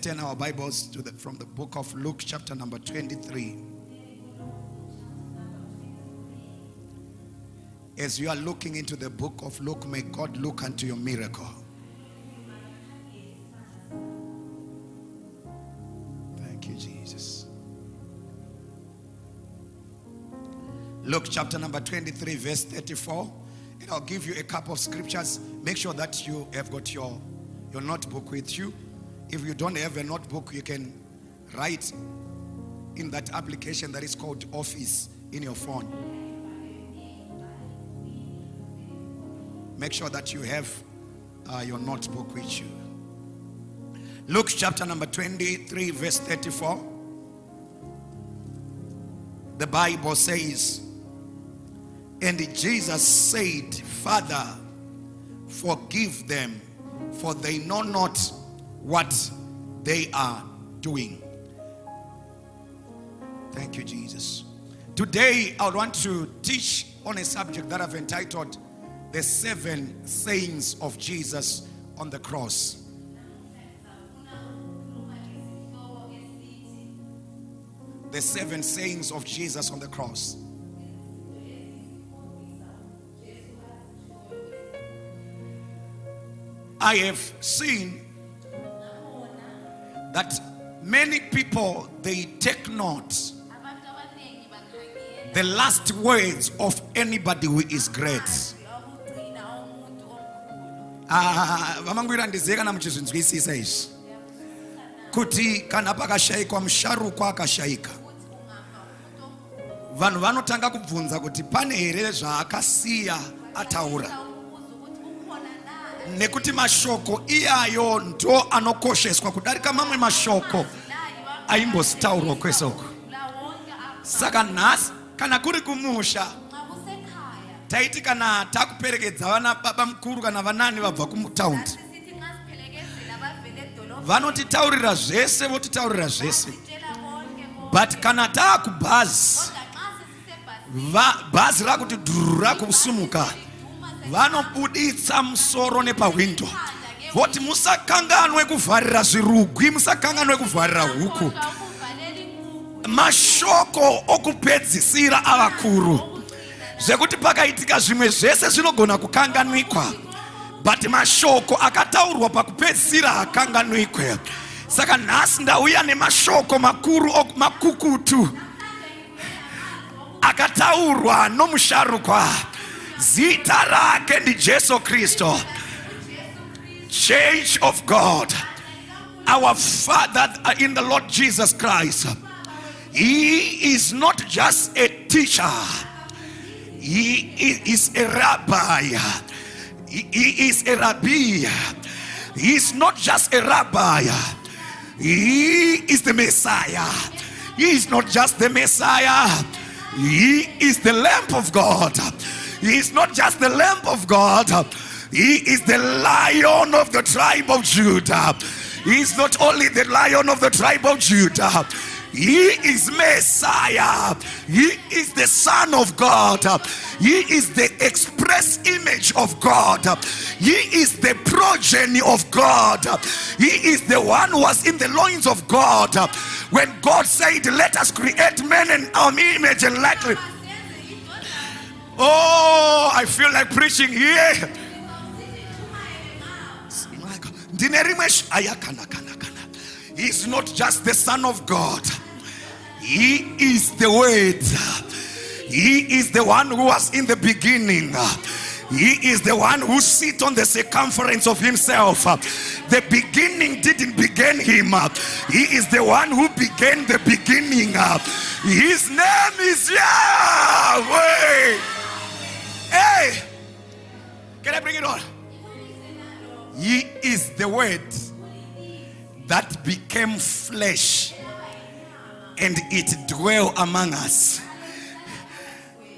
turn our Bibles to from the book of Luke, chapter number 23. As you are looking into the book of Luke, may God look unto your miracle. Thank you, Jesus. Luke chapter number 23, verse 34. And I'll give you a couple of scriptures. Make sure that you have got your notebook with you. If you don't have a notebook, you can write in that application that is called Office in your phone. Make sure that you have your notebook with you. Luke chapter number 23, verse 34. The Bible says, and Jesus said, Father, forgive them, for they know not what they are doing. Thank you, Jesus. Today, I want to teach on a subject that I've entitled, The 7 Sayings of Jesus on the Cross. The 7 Sayings of Jesus on the Cross. I have seen that many people, they take note the last words of anybody who is great. Vamangwira ndizeka na muchizvinzwisisa izvi kuti kana pakashayikwa musharukwa akashayika, vanhu vanotanga kubvunza kuti pane here zvaakasiya ataura, nekuti mashoko iyayo ndo anokosheswa kudarika mamwe mashoko aimbositaurwa kwese uko. Saka nhasi kana kuri kumusha, taiti kana takuperekedza vana baba mukuru kana vanani vabva kumutaundi, vanotitaurira zvese, votitaurira zvese. But kana taakubhazi, bhazi rakuti dhuru rakusumuka, vanobuditsa musoro nepawindo voti musakanganwe kuvharira zvirugwi, musakanganwe kuvharira huku. Mashoko okupedzisira avakuru, zvekuti pakaitika zvimwe zvese zvinogona kukanganwikwa, but mashoko akataurwa pakupedzisira hakanganwikwe. Saka nhasi ndauya nemashoko makuru makukutu akataurwa nomusharukwa, zita rake ndi Jesu Kristo. Church of God, our Father in the Lord Jesus Christ, He is not just a teacher, He is a rabbi. He is a rabbi. He is not just a rabbi, He is the Messiah. He is not just the Messiah, He is the Lamb of God. He is not just the Lamb of God, He is the Lion of the tribe of Judah. He is not only the Lion of the tribe of Judah, He is Messiah. He is the Son of God. He is the express image of God. He is the progeny of God. He is the one who was in the loins of God when God said, let us create man in our image and likeness. Oh, I feel like preaching here. He is not just the Son of God, He is the Word. He is the one who was in the beginning. He is the one who sits on the circumference of Himself. The beginning didn't begin Him. He is the one who began the beginning. His name is Yahweh. Hey, can I bring it on? He is the Word that became flesh and it dwell among us.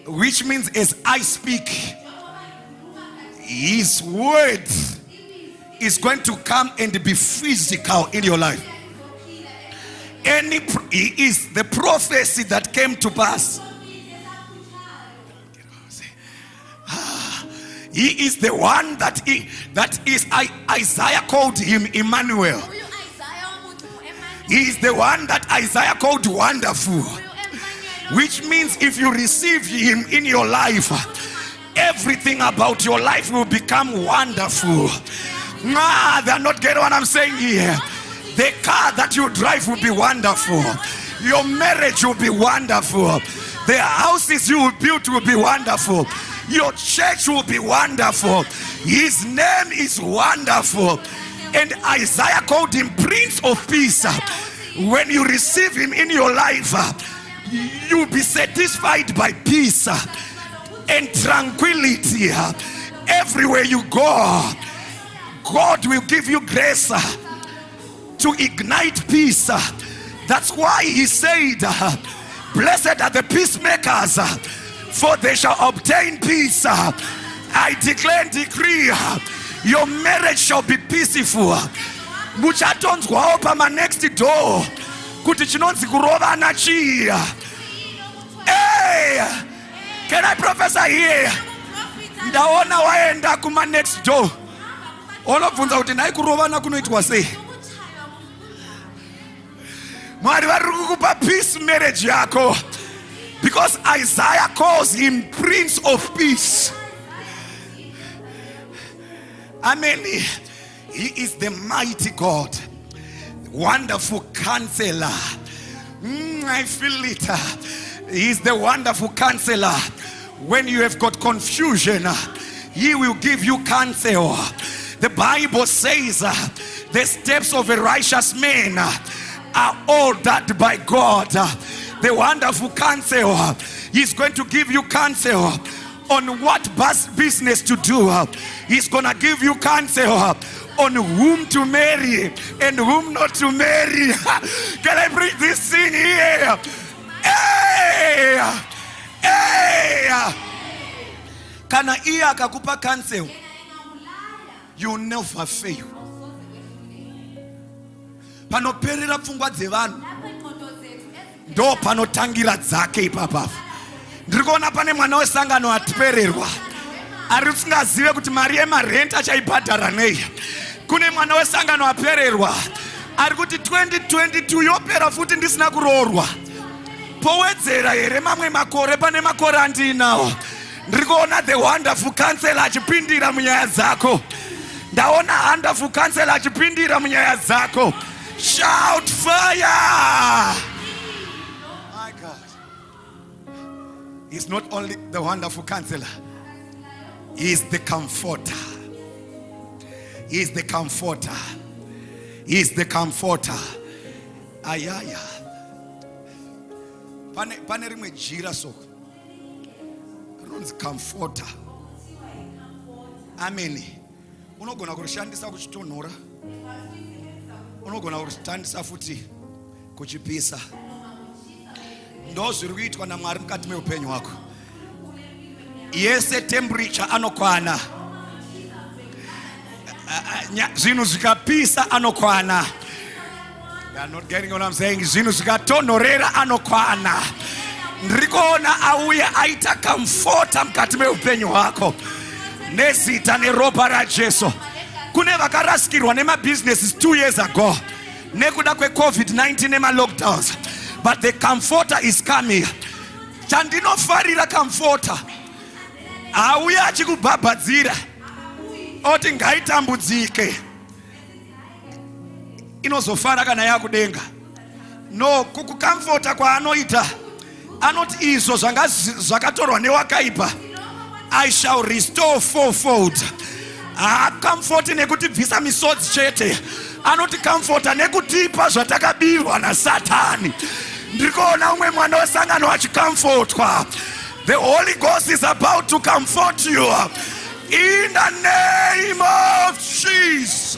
Which means as I speak, His word is going to come and be physical in your life. He is the prophecy that came to pass. He is the one that is Isaiah called him Emmanuel. He is the one that Isaiah called wonderful, which means if you receive him in your life, everything about your life will become wonderful. They're not getting what I'm saying here. The car that you drive will be wonderful. Your marriage will be wonderful. The houses you will build will be wonderful. Your church will be wonderful. His name is wonderful. And Isaiah called him Prince of Peace. When you receive him in your life, you'll be satisfied by peace and tranquility. Everywhere you go, God will give you grace to ignite peace. That's why he said, blessed are the peacemakers, for they shall obtain peace. I declare and decree, your marriage shall be peaceful. Muchatonzwawo pama next door kuti chinonzi kurovana chiya. Hey, can I prophesy here? Ndaona waenda kuma next door. Olobvunza kuti nai kurovana kunoitwa sei? Mwari vari kukupa peace marriage yako, because Isaiah calls him Prince of Peace. Amen. He is the mighty God, wonderful counselor. I feel it. He is the wonderful counselor. When you have got confusion, he will give you counsel. The Bible says the steps of a righteous man are ordered by God. The wonderful counselor is going to give you counsel on what business to do. He's going to give you counsel on whom to marry and whom not to marry. Can I bring this thing here? Hey! Hey! Kana iya akakupa counsel, you never fail. Panoperera pfungwa dzevanhu ndo panotangira dzake ipapa. Ndirikuona pane mwana wesangano atipererwa ari usingazive kuti mari yemarenti achaibhadhara nei. Kune mwana wesangano apererwa ari kuti 2022 yopera futi ndisina kuroorwa. Powedzera here mamwe makore, pane makore andinawo. Ndirikuona the wonderful counselor achipindira munyaya dzako. Ndaona wonderful counselor achipindira munyaya dzako. Shout fire! My God. He's not only the wonderful counselor, he is the comforter. He is the comforter. He is the comforter. Ayaya. Pane rimwe jira so. Runzi comforter. Amen. Unogona kurishandisa kuchitonhora. Unogona kurishandisa futi kuchipisa. Ndo zviri kuitwa naMwari mukati meupenyu hwako. Yese temperature anokwana. Zvinhu zvikapisa anokwana. They are not getting what I'm saying. Zvinhu zvikatonhorera anokwana. Ndirikuona auya aita comforter mukati meupenyu hwako. Nezita neropa raJesu. Kune vakarasikirwa nemabusinesses 2 years ago nekuda kweCovid-19 nemalockdowns, but the comforter is coming. Chandinofarira comforter, auya achikubhabhadzira oti ngaitambudzike, inozofara kana yakudenga. No, kukucomforta kwaanoita anoti izvo zvakatorwa newakaipa I shall restore fourfold. Comforta nekutibvisa misodzi chete, anoti comforta nekutipa zvatakabirwa naSatani. Ndikuona umwe mwana wesangano achicomfortwa. The Holy Ghost is about to comfort you in the name of Jesus.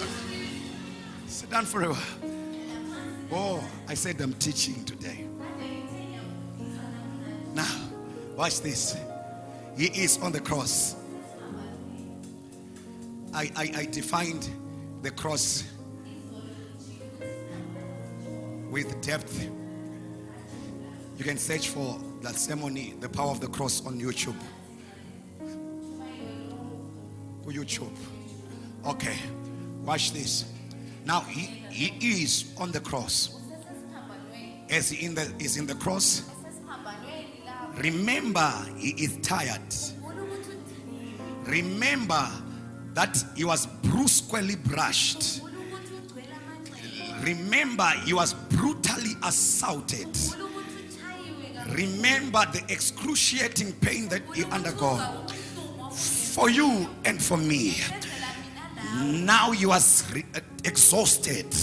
Sit down forever. Oh, I said I'm teaching today. Now, watch this. He is on the cross. I defined the cross with depth. You can search for that ceremony, the power of the cross, on YouTube. Okay, watch this. Now he is on the cross. as he is in the cross, remember he is tired. Remember that he was brusquely brushed. Remember he was brutally assaulted. Remember the excruciating pain that he undergone for you and for me. Now he was exhausted,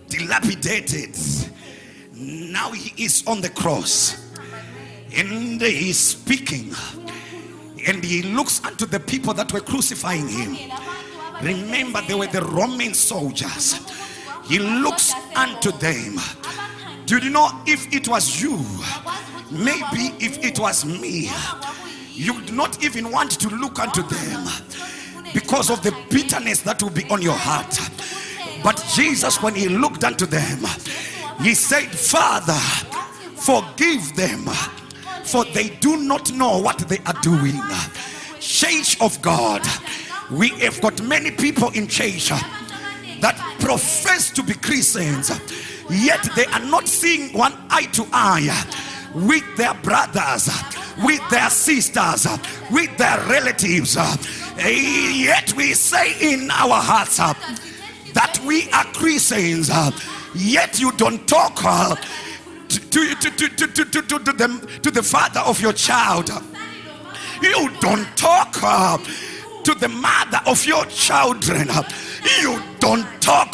dilapidated. Now he is on the cross and he is speaking, and he looks unto the people that were crucifying him. Remember, they were the Roman soldiers. He looks unto them. Do you know, if it was you, maybe if it was me, you would not even want to look unto them because of the bitterness that will be on your heart. But Jesus, when he looked unto them, he said, Father, forgive them, for they do not know what they are doing. Church of God, we have got many people in church that profess to be Christians, yet they are not seeing one eye to eye with their brothers, with their sisters, with their relatives. Yet we say in our hearts that we are Christians, yet you don't talk to the father of your child. You don't talk to the mother of your children. You don't talk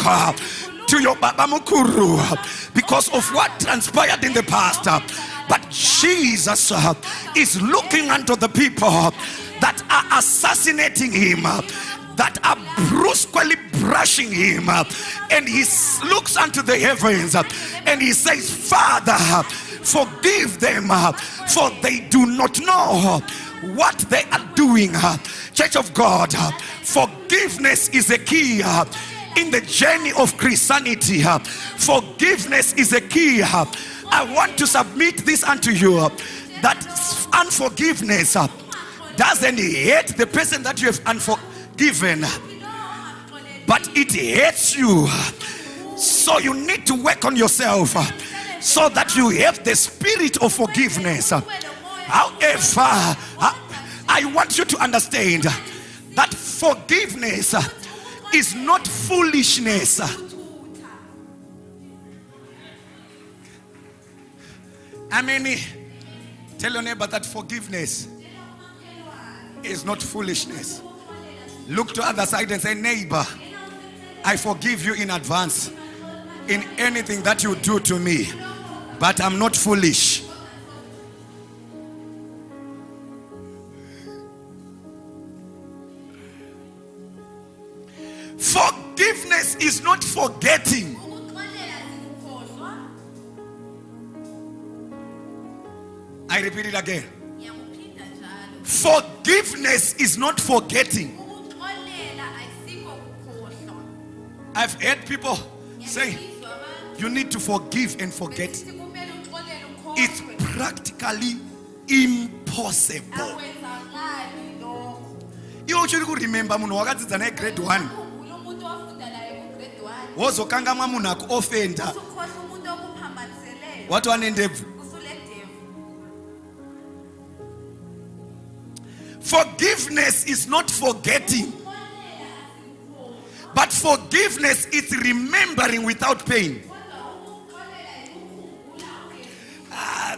to your Baba Mukuru because of what transpired in the past. But Jesus is looking unto the people that are assassinating him, that are brusquely brushing him, and he looks unto the heavens and he says, Father, forgive them, for they do not know what they are doing. Church of God, forgiveness is a key in the journey of Christianity. Forgiveness is a key. I want to submit this unto you, that unforgiveness doesn't hate the person that you have unforgiven, but it hates you. So you need to work on yourself so that you have the spirit of forgiveness. However, I want you to understand that forgiveness is not foolishness. I mean, tell your neighbor that forgiveness is not foolishness. Look to the other side and say, neighbor, I forgive you in advance in anything that you do to me, but I'm not foolish. Forgiveness is not forgetting. I repeat it again. Forgiveness is not forgetting. I've heard people say you need to forgive and forget. It's practically impossible. You should remember grade 1. Wozokanga mwana offender. What one endeavor? Forgiveness is not forgetting, but forgiveness is remembering without pain.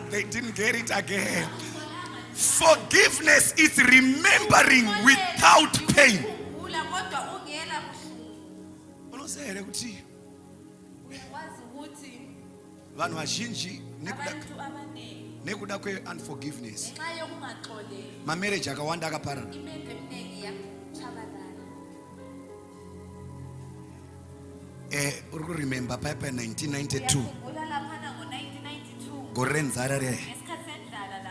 They didn't get it again. Forgiveness is remembering without pain. Vanhu vazhinji nekuda kwe-unforgiveness, mamarriage akawanda akaparara. Uri kuremember paipa 1992 gore nzara re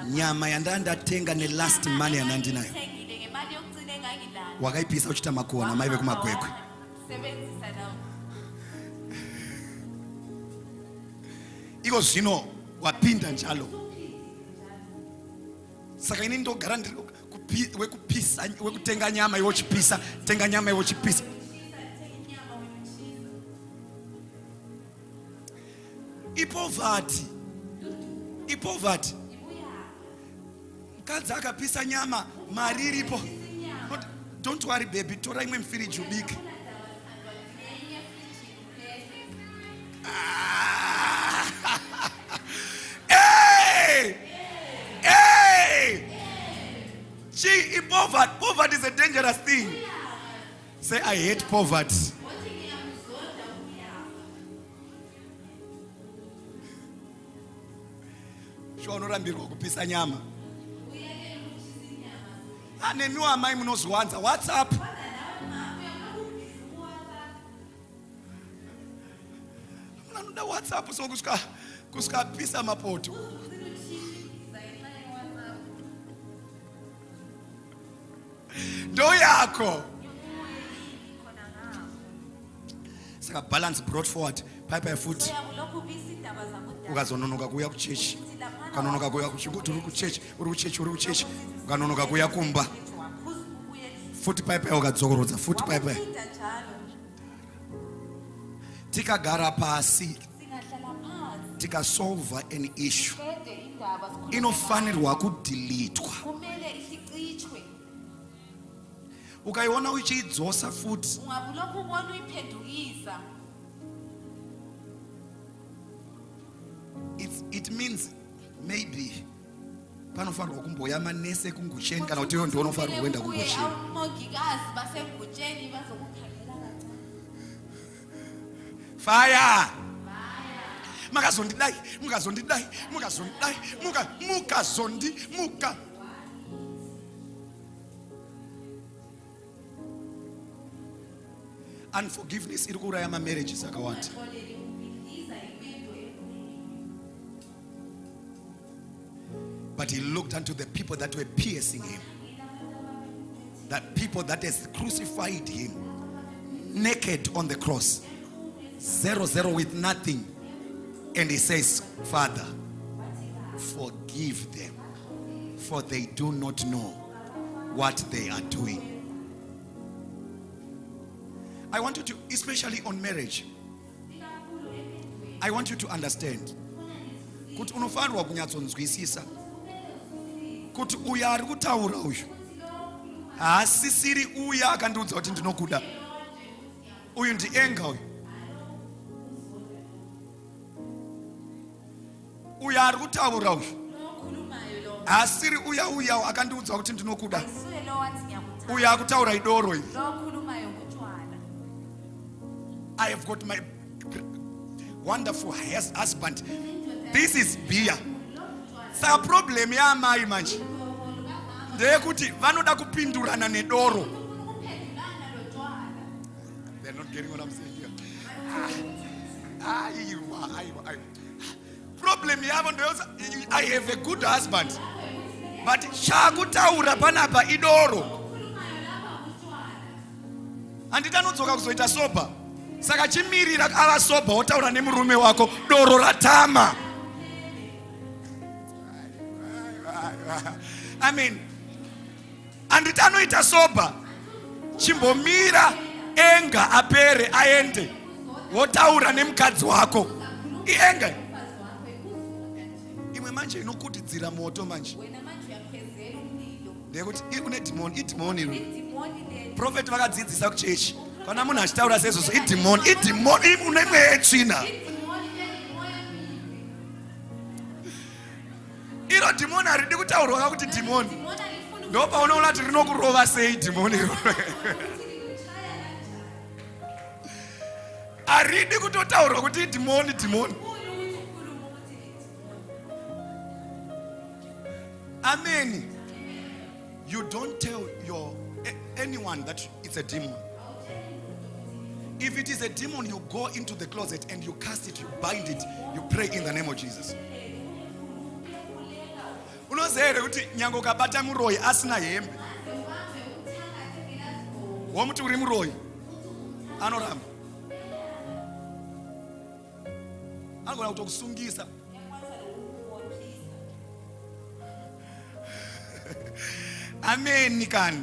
nyama yandandatenga ne-last money yanandinayo wakaipisa uchita makuwa na mai vekumagwekwe. Iko zvino wapinda njalo, saka ini ndogara ndiri wekupisa, wekutenga nyama iwo chipisa, tenga nyama iwo chipisa. ipoverty. Mukadzi akapisa nyama, mari iripo. Don't worry baby, tora imwe mfiriji ubike. Poverty is a dangerous thing. Say, I hate poverty. Shonorambirwa kupisa nyama. Anemiwa amai munozwanza. What's up? Mnanoda WhatsApp so kuska pisa mapoto. Do yako. Saka balance brought forward. Pipe foot. Ukazononoka kuya kuchechi. Kanonoka kuya kuchechi. Uri kuchechi. Kanonoka kuya kumba. Foot pipe ukadzokorodza. Foot pipe. Tikagara pasi. Tikasolve an issue. Inofanirwa kudelitwa. Ukaiona uchiidzosa futhi. Ungabulokhu ubona uyiphendukisa. It means maybe panofanirwa kumboya manese kungucheni kana kuti ndiwo unofanirwa kuenda kungucheni. Omongikazi basengutsheni bazokukhangela kancane. Fire. Mukazondidai. Unforgiveness iri kuuraya marriages akawanda. But he looked unto the people that were piercing him, that people that has crucified him naked on the cross, 0 with nothing, and he says, Father, forgive them, for they do not know what they are doing. I want you to, especially on marriage, I want you to understand kuti unofanirwa kunyatsonzwisisa kuti uyu ari kutaura uyu haasisiri uya akandiudza kuti ndinokuda. Uyu ndienga uyu. Uyu ari kutaura uyu haasiri uya akandiudza kuti ndinokuda. Uyu akutaura idoro iri. I have got my wonderful husband. This is beer. Sa problem ya mai manje. Ndekuti vanoda kupindurana nedoro. They're not getting what I'm saying here. Problem yavo ndoyoza, I have a good husband. But chakutaura panapa idoro. Anditanozoka kuzoita sober. Saka chimirira ava sober wotaura nemurume wako doro ratama. I mean, anditanoita sober chimbomira enga apere aende wotaura nemukadzi wako ienga imwe manje inokutidzira moto manje ndekuti une demoni idemoni. Prophet vakadzidzisa kuchechi kana munhu achitaura sezvozvo idemoni une mweya yetsvina. Iro demoni haridi kutaurwa kuti demoni. Ndopaona kuti rinokurova sei demoni iro. Haridi kutotaurwa kuti demoni. Amen. You don't tell anyone that it's a demon. If it is a demon, you go into the closet and you cast it, you bind it, you pray in the name of Jesus. Unozeere kuti nyango ukabata muroyi asina hembe womuti uri muroyi anoramba anogona kutokusungisa. Amen kani.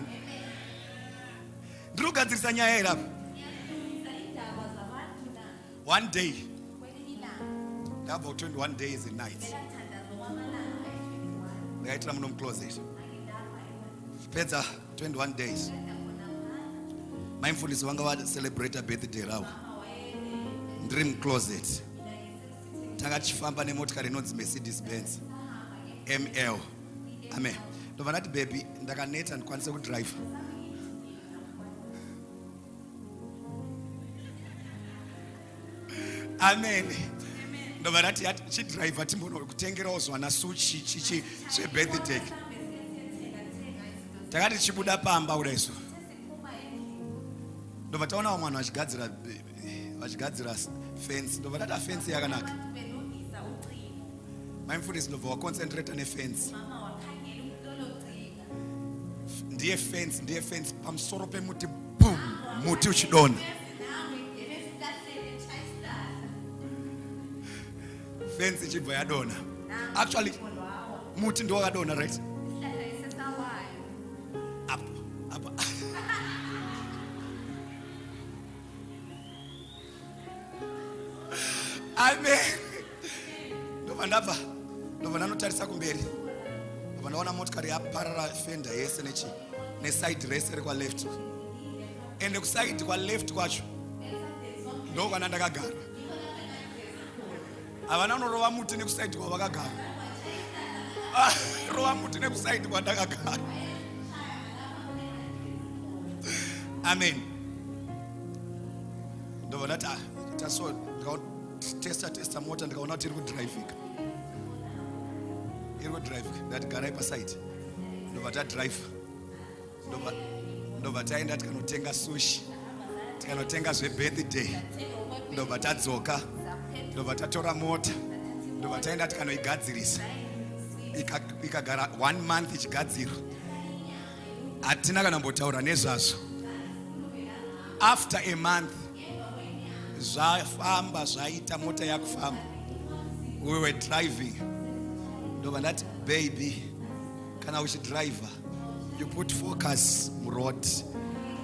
Ndiri kugadzirisa nyaya iri apa. One day About 21 days and nights. Right, I'm going to close it. Pizza 21 days. Mindful is one word celebrate a birthday. Dream closet. Tagachifamba nemotikari inonzi Mercedes Benz ML. Amen. Ndova ndati baby ndakaneta ndikwanise kudrive. Amen. Ndova ndati chidrive timbono kutengerawo zwana suchi chebirthday. Takati chibuda pamba kudaizvo. Ndova taona mwana vachigadzira fence. Ndova ndati fence yakanaka. Mindful is ndova waconcentrate nefence. Ndiye fence pamusoro pemuti boom muti uchidona. Fence ichibva yadona. Actually muti ndo wakadona, right? Apa. Amen. Ndova ndanotarisa kumberi. Ndova ndaona motikari yaparara fender yese neside rese rekwa left. Ende kuside kwa left kwacho ndo kana ndakagara. Avana unorova muti nekuside kwa vakagara. Rova muti nekuside kwa ndakagara. Amen. Ndova ndati taso testa mota ndikaona kuti iri kudrivika. Ndati garai paside. Ndova tadrive. Ndova taenda tikanotenga sushi. Tikanotenga zvebirthday. Ndova tadzoka. Ndova tatora mota. Ndova taenda tikanoigadzirisa. Ikagara 1 month ichigadzirwa. Hatina kana mbotaura nezvazvo. After a month zvafamba zvaita mota yakufamba. We were driving. Ndova ndati baby kana uchidriver you put focus muroad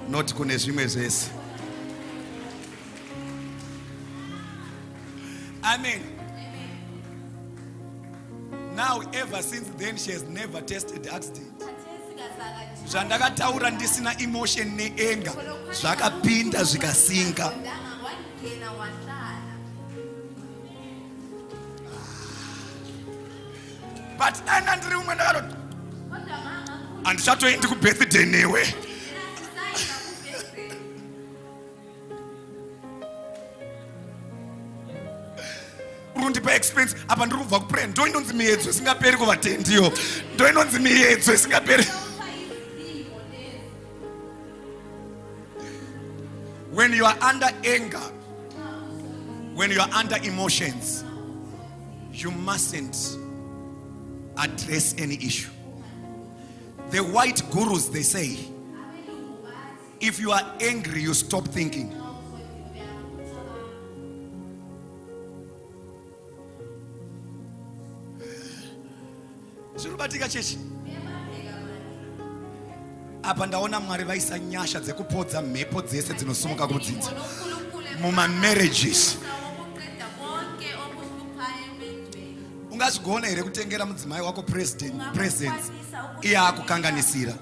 not kune zvimwe zvese. Amen. Now ever since then she has never tested accident. Zvandakataura ndisina emotion neanger zvakapinda zvikasinga. But ndiri umwe ndakaroti handichatoendi kubirthday newe. Urundipa expense apa ndiri kubva kupray ndo inonzi miedzo isingaperi kuvatendiyo. Ndo inonzi miedzo isingaperi. When you are under anger, when you are under emotions, you mustn't address any issue. The white gurus, they say, if you are angry, you stop thinking. Zvirubatika chechi. Apa ndaona Mwari vaisa nyasha dzekupodza mhepo dzese dzinosumuka kudzinza muma marriages. Ungazvigona here kutengera mudzimai wako presents iye akukanganisira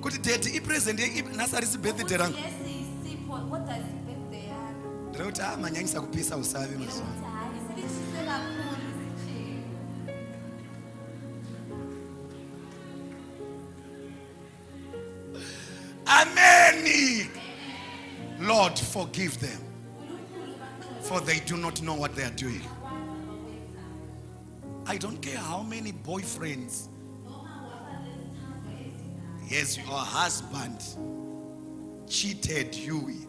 kuti date ipresent nasarisi birthday rangu ndikuti manyanyisa kupisa usavi mazuva. Amen. Lord, forgive them, for they do not know what they are doing. I don't care how many boyfriends, yes, your husband cheated you with.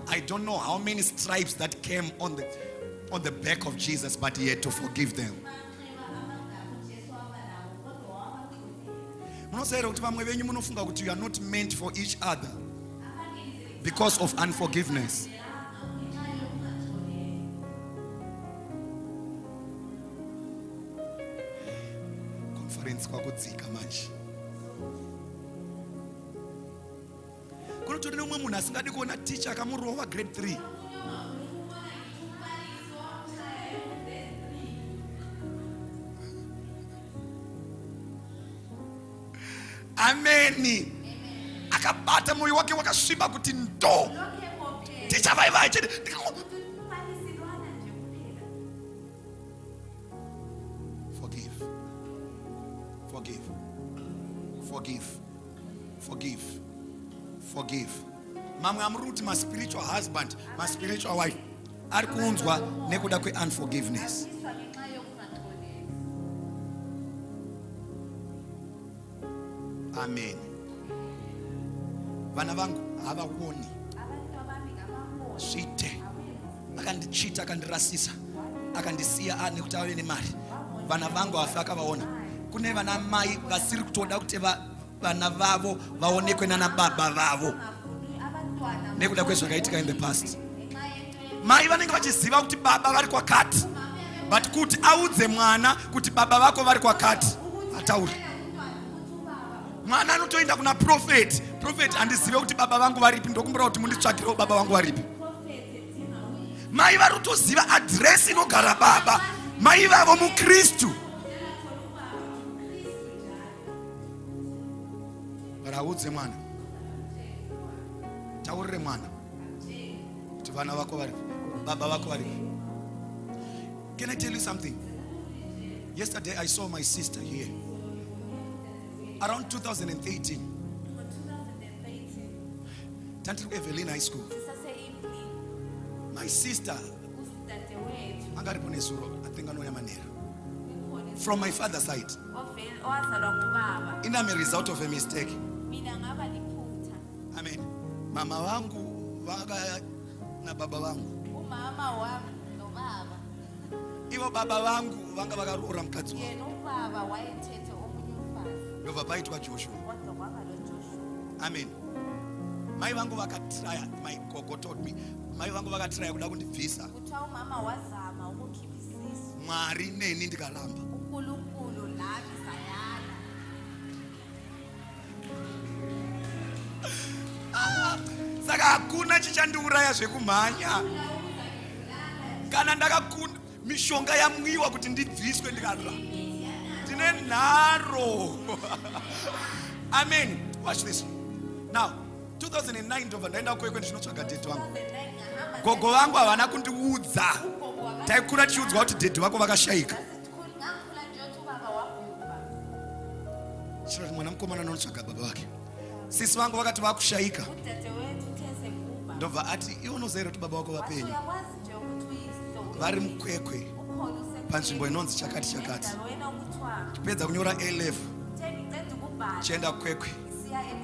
I don't know how many stripes that came on the back of Jesus, but he had to forgive them. You are not meant for each other because of unforgiveness. panotori neumwe munhu asingadi kuona ticha akamurova grade 3. Ameni. Akabata moyo wake wakasviba kuti ndo ticha vai chete. Forgive. Mamwe amruti my spiritual husband, my spiritual wife ari kuunzwa nekuda kwe unforgiveness. Amen. Vana vangu havaoni svite, akandichita, akandirasisa, akandisiya nekuti ave nemari. Vana vangu hafi akavaona. Kune vana mai vasiri kutoda kuti vana vavo vaonekwe nana baba vavo nekuda kwezvakaitika in the past. Mai vanenge vachiziva kuti baba vari kwakati, but kuti audze mwana kuti baba vako vari kwakati hatauri. Mwana anotoenda kuna prophet andizive kuti baba vangu varipi, ndokumbura kuti munditsvakirewo baba vangu varipi. Mai vari kutoziva address inogara baba, mai vavo muKristu. Raudze mwana, taurire mwana kuti vana vako vari, baba vako vari. Can I tell you something? Yesterday I saw my sister here around 2018. Tantri Evelyn High School. My sister I think I know Yamanera from my father's side. Ina me result of a mistake. Amen. Mama wangu vanga na baba wangu. Iwo baba wangu vanga vakarora mukadzi wangu. Ndobva paitwa Joshua. Amen. Mai vangu vakatraya, my gogo told me, mai vangu vakatraya kuda kundibvisa. Mwari neni ndikaramba. Saka hakuna chichandiuraya zvekumhanya. Kana ndakakunda mishonga yamwiwa kuti ndibviswe ndikaramba. Ndine nharo. Amen. Watch this. Now, 2009 ndobva ndaenda kwekwe ndinotsvaga dhedhi wangu. Gogo vangu havana kundiudza. Taikura tichiudzwa kuti dhedhi vako vakashayika. Chiro mwana mukomana anotsvaga baba vake. Sisi vangu vakati vakushayika. Ndobva ati iwe unoziva kuti baba vako vapenyu. Vari mukwekwe panzvimbo inonzi chakati. Tipedza kunyora A-level, chienda kwekwe,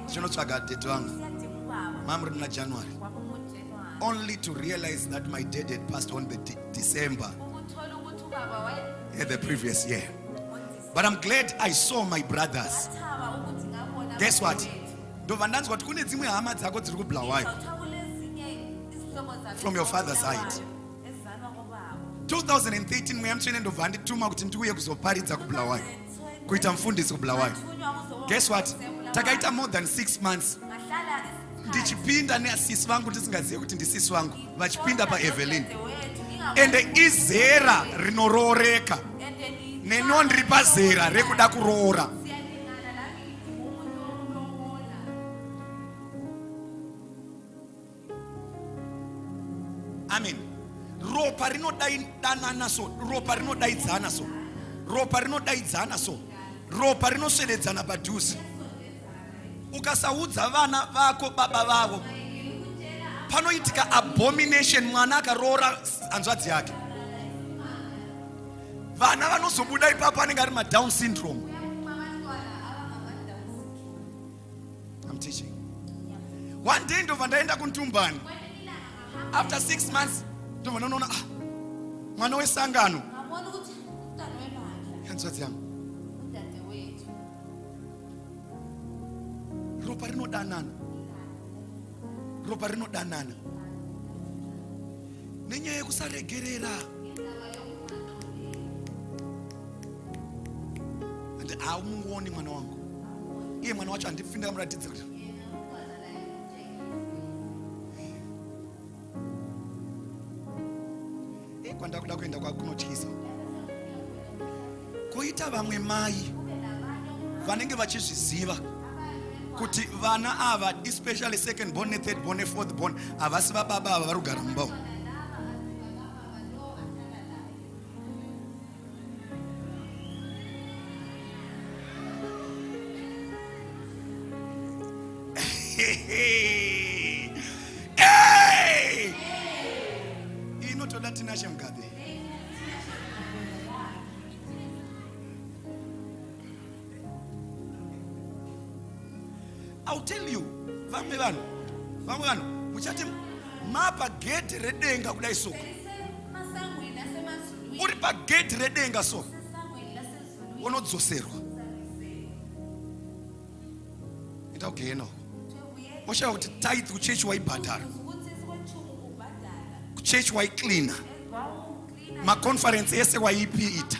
chinotsvaga dhedhi vangu. Mamuri muna January. Only to realize that my dad had passed on the December the previous year. But I'm glad I saw my brothers. Guess what? Ndovandanzwa kuti kune dzimwe hama dzako dziri kubulawayo from your father's side. 2013 mweyamtsvene ndobva ndituma kuti ndiuye kuzoparidza kubulawayo, kuita mufundisi kubulawayo. Guess what? Takaita more than 6 months ndichipinda neasisi vangu ndisingazive kuti ndisisi vangu, vachipinda paEvelyn. Ende izera rinorooreka nenondiri pazera rekuda kuroora. Amen. Ropa rinodaidzana so, ropa rinodaidzana so, ropa rinodaidzana so, ropa rinoswededzana padhuze. Ukasaudza vana vako baba vavo, panoitika abomination, mwana akaroora hanzvadzi yake. Vana vanozobuda ipapo anenge ari maDown syndrome. I'm teaching. One day ndobva ndaenda kuntumbani. After 6 months, ndobva ndanoona mwana wesangano. Hanzvadzi yangu. Ropa rinodanana. Ropa rinodanana. Nenyaya yekusaregerera. Ande aumuoni mwana wangu. Iye mwana wacho andipinda muratidza kuti Kwandakuda kuenda kwakunotyisa. Koita vamwe mai vanenge vachizviziva kuti vana ava, especially second born, third born, fourth born, havasi vababa ava vari kugara mumba. Inotoda tinashe mugabe. I'll tell you, vamwe vanhu muchati mapa gate redenga kudai so. Uri pa gate redenga so. Unodzoserwa. Ita ugeno. Osha kuti tithe kuchechi waibhadhara. Kuchechi waicleana. Ma-conference ese waipiita.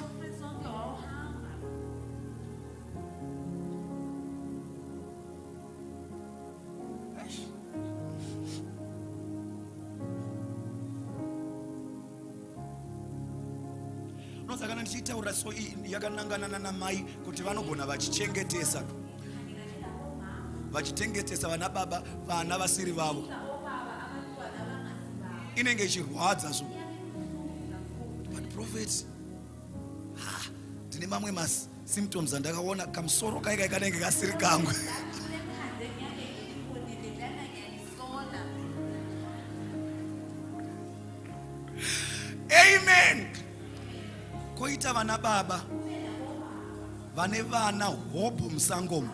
Nosakana ndichitaura so yakanangana namai kuti vanogona vachichengetesa. Vachitengetesa vana baba vana vasiri vavo. Inenge ichirwadza so. But prophet, ndine mamwe mas symptoms andakaona kamsoro kai kanenge kasiri kangu. Amen. Koita vana baba vane vana hope musangomo.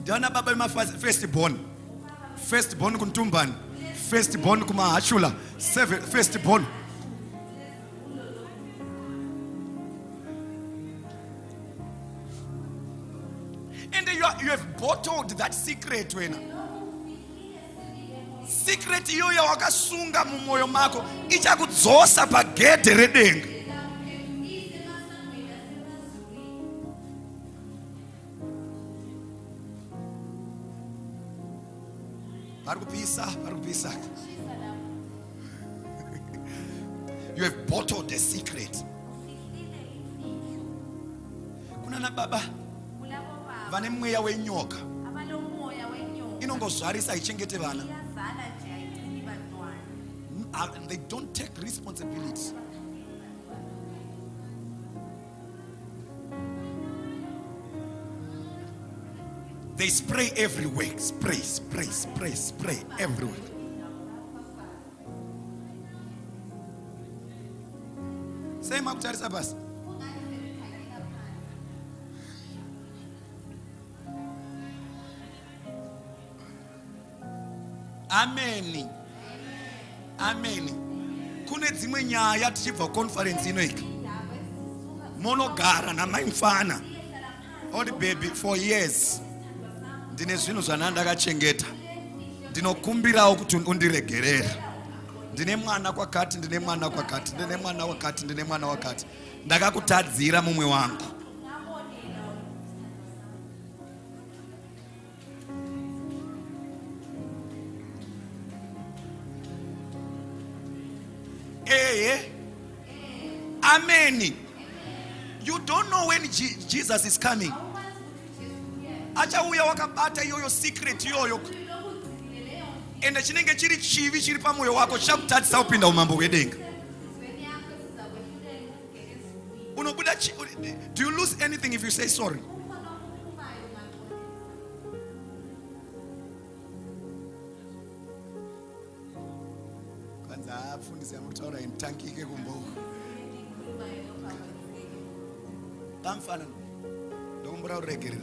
Ndiana baba ima first born kuntumbani, first born kumahachula, first born. And you have bottled that secret wena. Secret iyoyo wakasunga mumoyo mako ichakudzosa pagedhe redenga. Parikupisa. You have bottled the secret. Kuna na baba vane mweya wenyoka inongozvarisa ichengete vana. And they don't take responsibility. They spray everywhere. Spray everywhere. Say makutarisa basi. Amen. Kune dzimwe nyaya tichibva conference inoika. Monogara namai mfana. Old baby for years. Ndine zvinhu zvanandakachengeta. Ndinokumbirawo kuti undiregerere. Ndine mwana kwakati. Ndakakutadzira mumwe wangu. Amen. You don't know when Jesus is coming. Acha uya wakabata yoyo secret yoyo. Enda chinenge chiri chivi chiri pamoyo wako chakutadzisa upinda umambo hwedenga. Do you lose anything if you say sorry? Kwanza afundisi amutaura imtankike kumbo. Tamfana ndokumbura uregerera.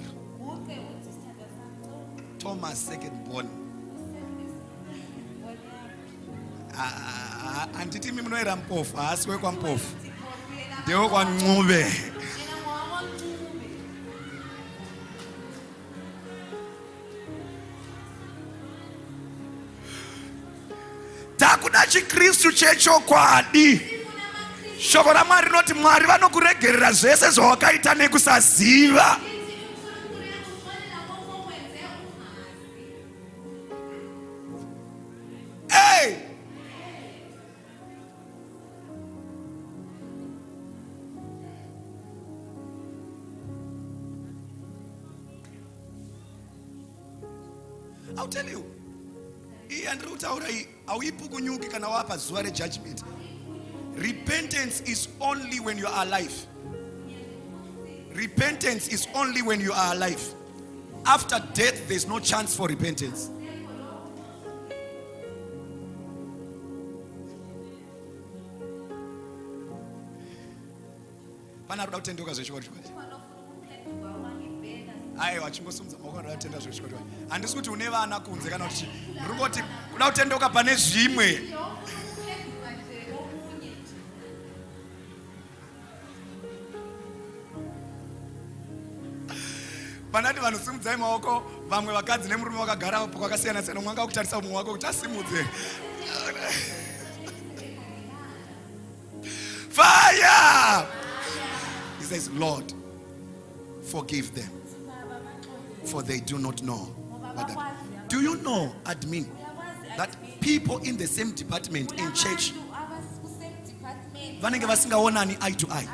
Thomas second born. Anditi mimi munoera mpofu, asiwe kwa mpofu. Ndewo kwa ng'ombe. Takuda chikristu chechokwadi. Shoko la Mwari rinoti Mwari vanokuregerera zvese zvawakaita nekusaziva. I'll tell you. Judgment. Repentance is only when you are alive. Repentance is only when you are alive. After death, there's no chance for repentance. Aiwa chingosumudza maoko anotenda zvechikotwa. Handisi kuti une vana kunze kana kuti rungoti kuda kutendoka pane zvimwe. Panati vanhu simudzai maoko, vamwe vakadzi nemurume vakagara kwakasiyana siyana, umwe akakutarisa umwe wako kuti asimudze. Fire! He says, Lord, forgive them, for they do not know what they do. Do you know, admin, that people in the same department in church vanenge vasingaonani eye to eye?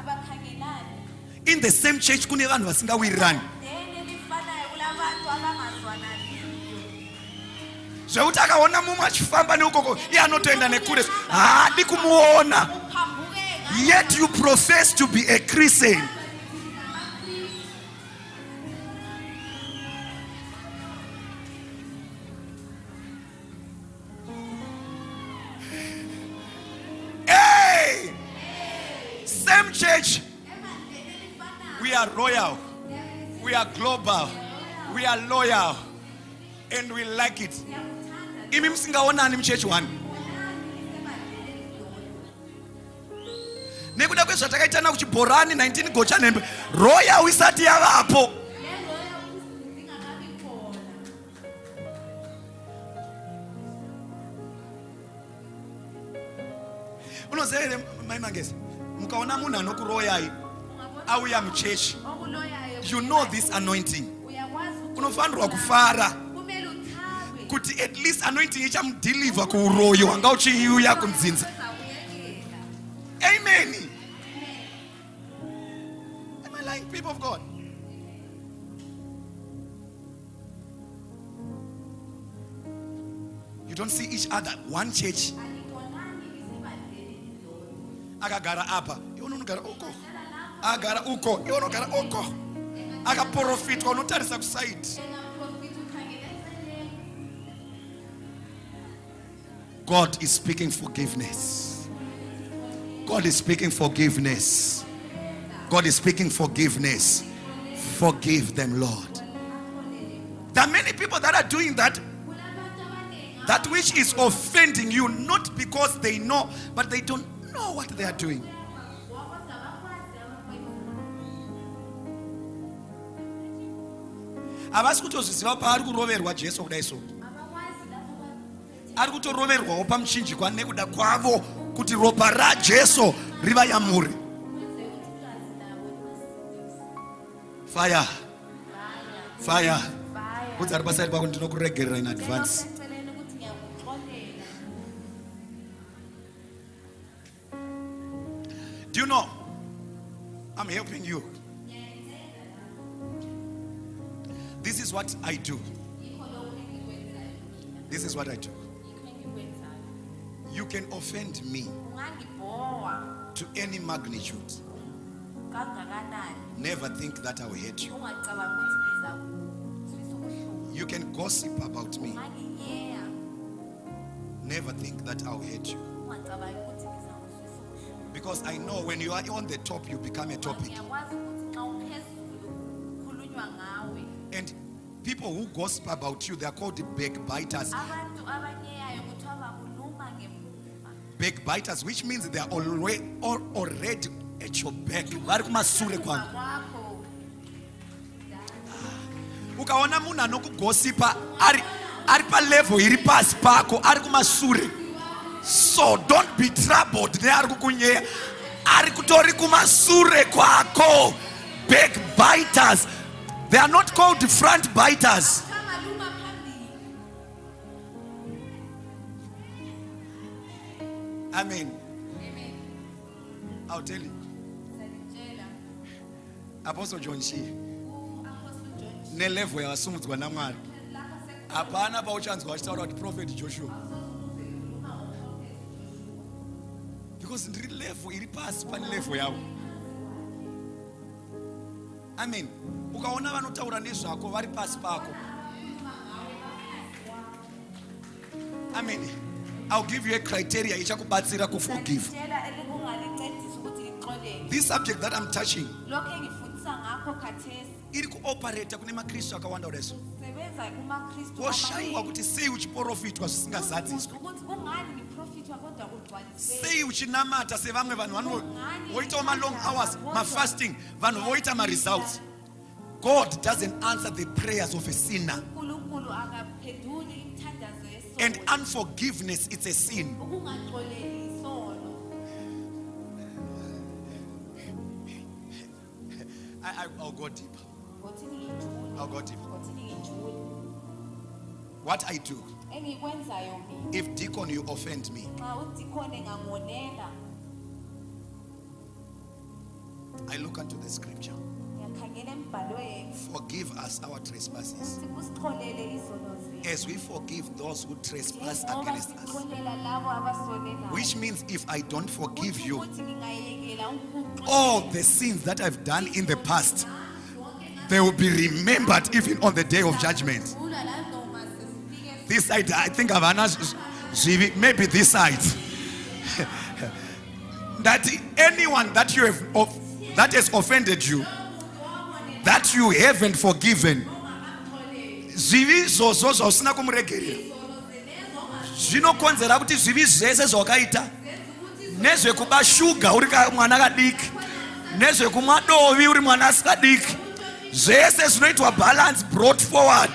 In the same church kune vanhu vasingawirirani. Zvekuti akaona mumwe achifamba neukoko iye anotoenda nekure, haadi kumuona. Yet you profess to be a Christian. Hey! Same church. We are royal. We are global. We are loyal. And we like it. Imi msingaonani mchurch one. Nekuda kwezvatakaitana kuchiborani 19 gocha nembe royal isati yavapo. Unoziva mai Mangezi, mukaona munhu anokuroyai auya muchechi, you know this anointing. Unofanirwa kufara kuti at least anointing ichamudeliver kuuroyo wanga uchiuya kunzinza. Amen. Am I lying, people of God? You don't see each other. One church. Akagara apa, iwe unogara uko. Agara uko, iwe unogara uko. Akaprofitwa unotarisa kuside. God is speaking forgiveness. God is speaking forgiveness. God is speaking forgiveness. Forgive them, Lord. There are many people that are doing that which is offending you, not because they know, but they don't know what they are doing. Havasi kutozviziva paari kuroverwa Jesu kudai so. Ari kutoroverwawo pamuchinjikwa nekuda kwavo kuti ropa raJesu rivayamure. Fire. Fire. Udzi ari paside pako ndinokuregerera in advance. Do you know? I'm helping you. This is what I do. This is what I do. You can offend me to any magnitude. Never think that I will hate you. You can gossip about me. Never think that I will hate you. Because I know when you are on the top, you become a topic. And people who gossip about you, they are called backbiters. Backbiters, which means they are already at your back. Ukaona munhu anokugosipa ari pa level iri pasi pako, ari kumasure. So don't be troubled. Ne ari kukunyeya, ari kutori kumasure kwako. Backbiters. They are not called front biters. Amen. I'll tell you. Apostle John Shee. Ne level yawasumudzwa naMwari. hapana pauchanzwa achitaura kuti prophet Joshua, because ndiri level iri pasi pane level yavo. Amen. Ukaona vanotaura nezvako vari pasi pako. Amen. I'll give you a criteria ichakubatsira kuforgive. This subject that I'm touching iri kuoperate kune makristu akawanda kudaizvo. Woshaiwa kuti sei uchiprofitwa zvisingazadziswe, sei uchinamata sevamwe vanhu voitawo ma-long hours, ma-fasting, vanhu voita ma-results. God doesn't answer the prayers of a sinner. And unforgiveness, it's a sin. I'll go deeper. I'll go deeper. What I do, if deacon you offend me, I look into the scripture. Forgive us our trespasses as we forgive those who trespass against us. Which means if I don't forgive you, all the sins that I've done in the past, they will be remembered even on the day of judgment. This side, I think maybe this side. That anyone that you have that has offended you, that you haven't forgiven, zvivi izvozvo zvausina kumuregerera zvinokonzera kuti zvivi zvese zvawakaita, nezvekuba shuga uri mwana kadiki, nezvekumwa dovi uri mwana asikadiki, zvese zvinoitwa balance brought forward,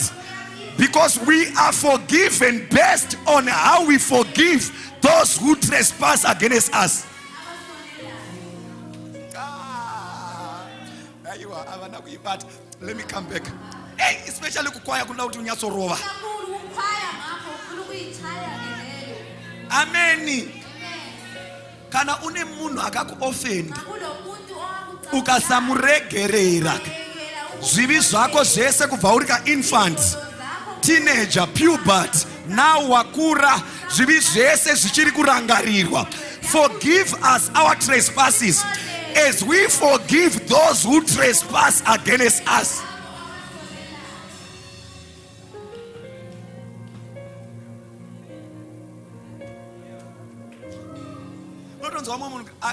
because we are forgiven based on how we forgive those who trespass against us. But let me come back. Hey, especially kukwaya kuna kuti unyatsorova. Amen. Kana une munhu akakuofenda ukasamuregerera, zvivi zvako zvese kubva uri ka-infant, teenager, pubert, now wakura, zvivi zvese zvichiri kurangarirwa. Forgive us our trespasses as we forgive those who trespass against us.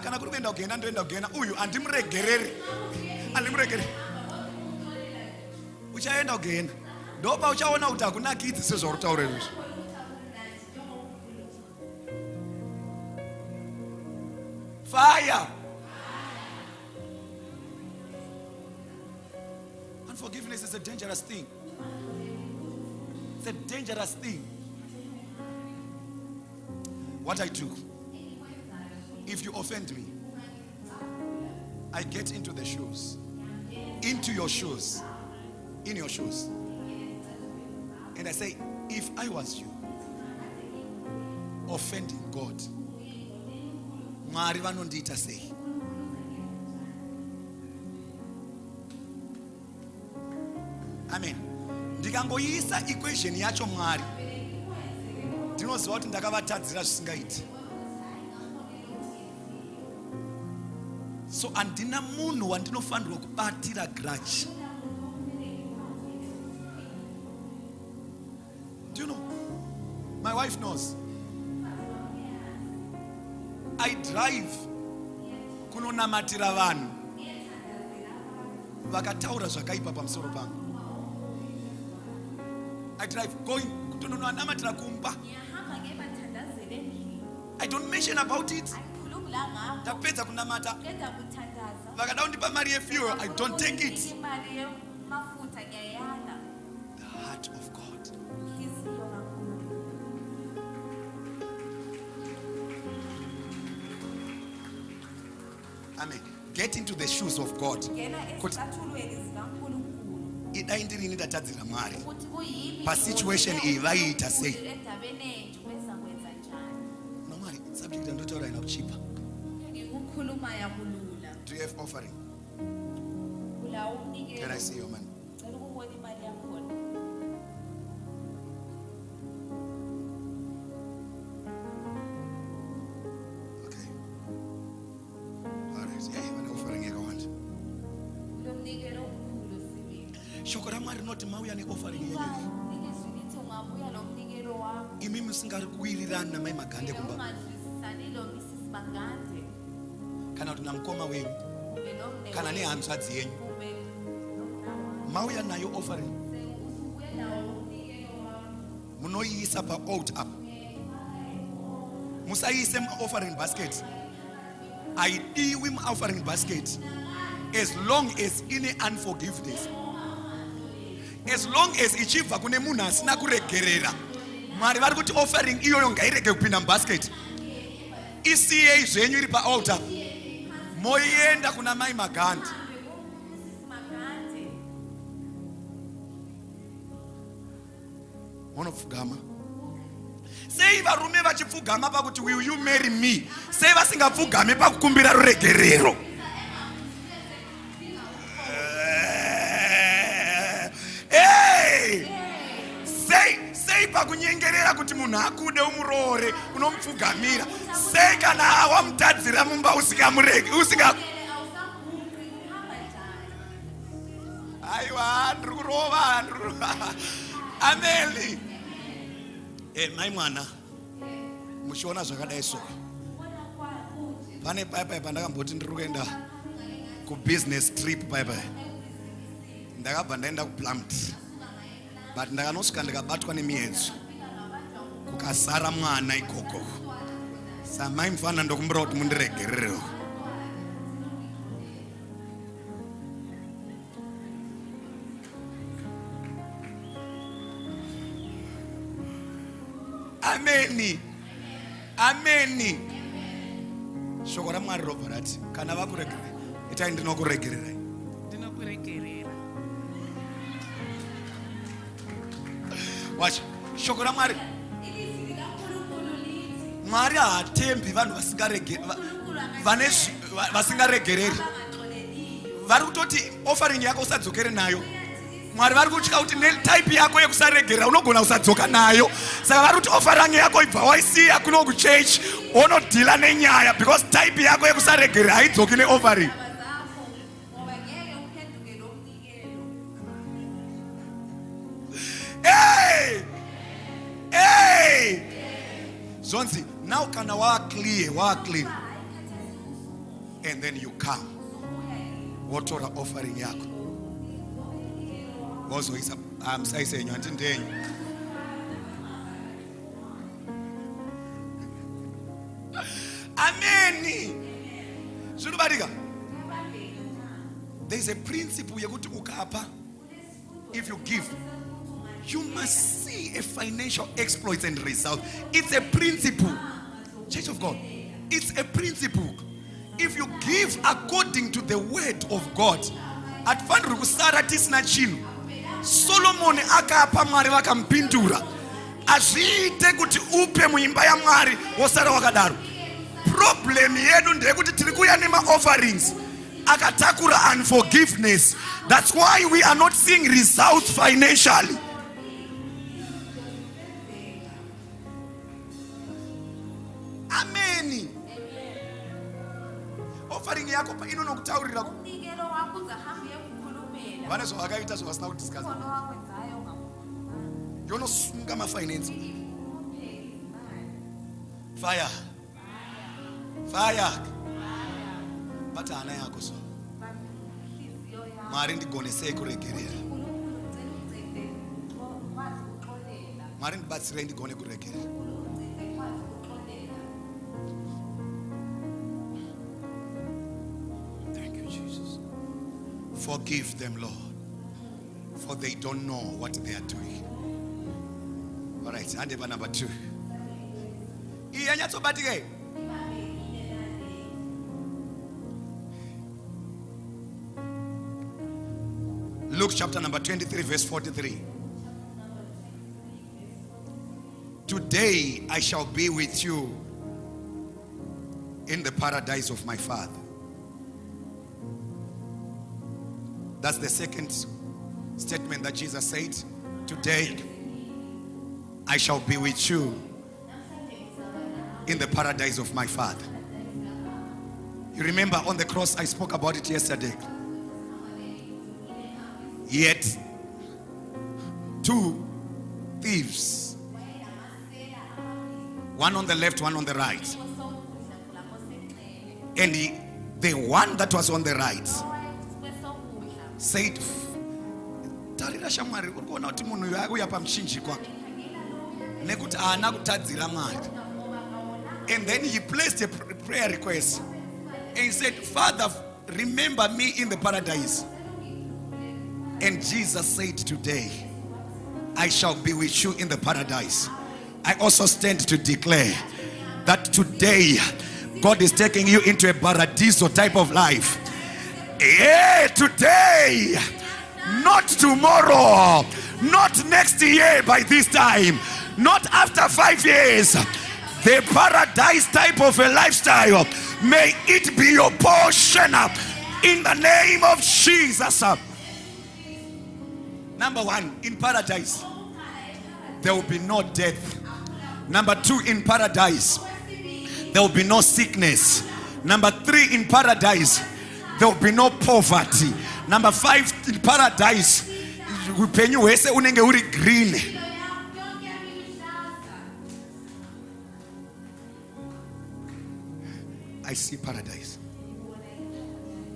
Kana kuri kuenda kugenda ndoenda kugenda uyu andimuregereri uchaenda kugenda ndopa uchaona kuti hakunakidzi sezvauritaura izvi. Fire. Unforgiveness is a dangerous thing. It's a dangerous thing. What I do, if you offend me, I get into the shoes, into your shoes, in your shoes, and I say, if I was you, offending God, Mwari vanondiita sei? Amen. Ndikangoisa equation yacho Mwari, ndinoziva kuti ndakavatadzira zvisingaiti. So andina munhu wandinofanirwa kubatira grudge. Do you know? My wife knows. I drive kunonamatira vanhu vakataura zvakaipa pamusoro pangu. I drive going kunonamatira kumba. I don't mention about it. Tapedza kunamata vakada kundipa mari yefuel, I don't take it. The heart of God. Amen. Get into the shoes of God. Idai ndirini ndatadzira Mwari pasituation iyi vaiita sei? Nomari subject ndotaura ina kuchipa. Do you have offering? Can I see your money? shoko raMwari rinoti mauya neoffering yenyu ilizwi lithi ungabuya nomnikelo wakho. imi musingawirirani namai magande kumba Ungazwisisani lo Mrs. Magande kana kuti namukoma wenyu kumbe nomne kana nehanzvadzi yenyu kumbe nomnawa. mauya nayo offering Usubuye nawo umnikelo wakho. munoiisa paout apa musaiise muoffering basket aidiwi muoffering basket as long as ine unforgiveness, as long as ichibva kune munhu asina kuregerera. Mwari vari kuti offering iyoyo ngairege kupinda mubasket, isiyei zvenyu iri paaltar, moienda kuna mai magandi. Munopfugama. Sei varume vachipfugama pakuti will you marry me? Sei vasingapfugame pakukumbira ruregerero? Sei pakunyengerera kuti munhu akude umuroore unomupfugamira? Sei kana wamutadzira mumba usingamurege usinga aiwa ndiri kurova ameni. Mai mwana muchiona zvakadai so pane paipai pandakamboti ndiri kuenda kubusiness trip paipai ndakabva ndaenda kuplumd but ndakanosvika ndikabatwa nemiedzo kukazara mwana ikoko. Samai mufana ndokumbira kuti mundiregererewo. Ameni. Ameni. Shoko raMwari robva rati kana vakuregerera itai ndinokuregererai. Ndinokuregerera. Watch. Shoko raMwari. Mwari haatembi vanhu vasingaregereri. Vari kutoti offering yako usadzokere nayo. Mwari vari kutya kuti netype yako yekusaregerera unogona kusadzoka nayo. Saka vari kuti offering yako ibva waisiya kuno kuchurch wonodhila nenyaya because type yako yekusaregerera haidzoki neoffering. Hey! Zonzi, now kana wa clean. And then you come. Wotora offering yako. Wozo isa amsaisenyu antindenyu. Ameni. Zulubarika. There is a principle yekuti ukapa. If you give, you must see a financial exploit and result. It's a principle. Church of God, it's a principle. If you give according to the word of God, atfaniri kusara tisina chinhu. Solomon akapa Mwari vakampindura. Azviite kuti upe muimba yaMwari wosara wakadaro. Problem yedu ndeyekuti tiri kuuya nema offerings akatakura unforgiveness. That's why we are not seeing results financially. Ameni. Offering yako pa inonokutaurira ku. Umnikelo wakho uzahambe ukukhulumela. Vane zvavakaita zvavasina kudiscuss. Umbono wakwenzayo ngamunhu. Yonosunga mafinance. Fire. Bata hana yako so. Mwari ndigonesei kuregerera. Mwari ndibatsirei ndigone kuregerera. Thank you, Jesus. Forgive them, Lord, for they don't know what they are doing. All right, hand over number 2. Iyanyatsobatike. Luke chapter number 23 verse 43. Today I shall be with you in the paradise of my Father. That's the second statement that Jesus said. Today I shall be with you in the paradise of my Father. You remember on the cross I spoke about it yesterday. Yet two thieves, one on the left, one on the right. And the one that was on the right said, "Tarira shamwari, uri kuona kuti munhu uyu akuya pamuchinji kwako nekuti haana kutadzira Mwari." And then he placed a prayer request and he said, "Father, remember me in the paradise." And Jesus said, "Today I shall be with you in the paradise." I also stand to declare that today God is taking you into a paradiso type of life. Yeah, today, not tomorrow, not next year by this time, not after 5 years. The paradise type of a lifestyle, may it be your portion in the name of Jesus. Number one, in paradise, there will be no death. Number two, in paradise, there will be no sickness. Number three, in paradise, there will be no poverty. Number five, in paradise, upenyu hwese unenge uri green. I see paradise.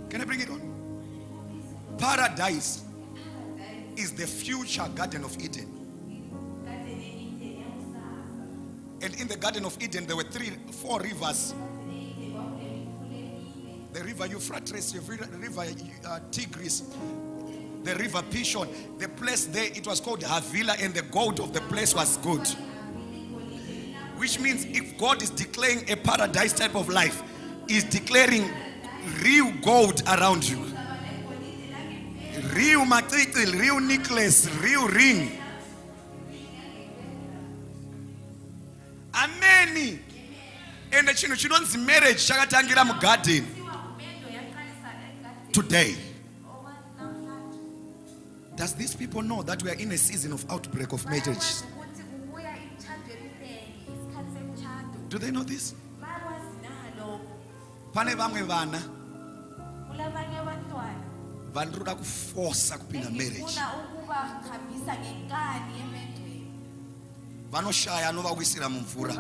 Can I bring it on? Paradise is the future Garden of Eden. And in the Garden of Eden, there were 4 rivers. The river Euphrates, the river Tigris, the river Pishon. The place there, it was called Havilah, and the gold of the place was good. Which means if God is declaring a paradise type of life, He's declaring real gold around you. Real material, real necklace, real ring. Amen. And the children's marriage chakatangira mu garden. Today, does these people know that we are in a season of outbreak of marriage? Do they know this? Pane vamwe vana vandoda kuforsa kupinda marriage. Vanoshaya anovawisira mumvura.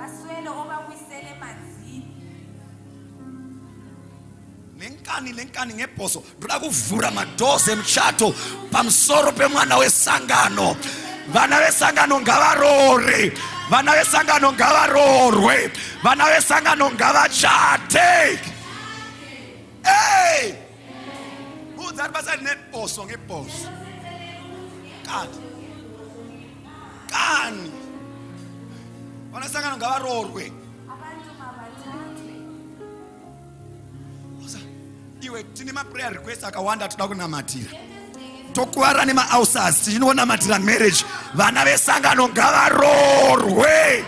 Nenkani ngebhoso ndoda kuvhura madhozi emuchato pamusoro pemwana wesangano. Vana vesangano ngavarore, vana vesangano ngavarorwe, vana vesangano ngavachate. Hey! Who's that person nebhoso ngebhoso? God. Kani. Vana vesangano ngavarorwe. Iwe tine ma prayer request akawanda toda kunamatira. Tokuara nema outsiders tinonamatira marriage. Vana vesangano ngavarorwe.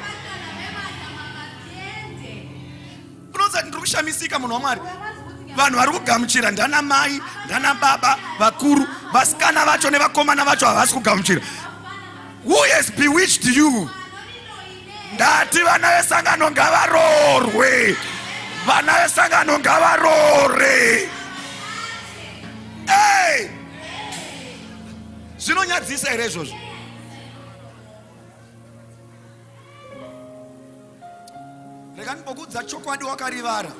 Unoza ndikushamisika munhu waMwari. Vanhu vari kugamuchira ndana mai, ndana baba, vakuru, vasikana vacho nevakomana vacho havasi kugamuchira. Who has bewitched you? Ndati vana vesangano ngavarorwe. Vana vesangano ngavarore. Hey! Zvinonyadzisa here izvozvo. Rega ndibokudza chokwadi wakarivara.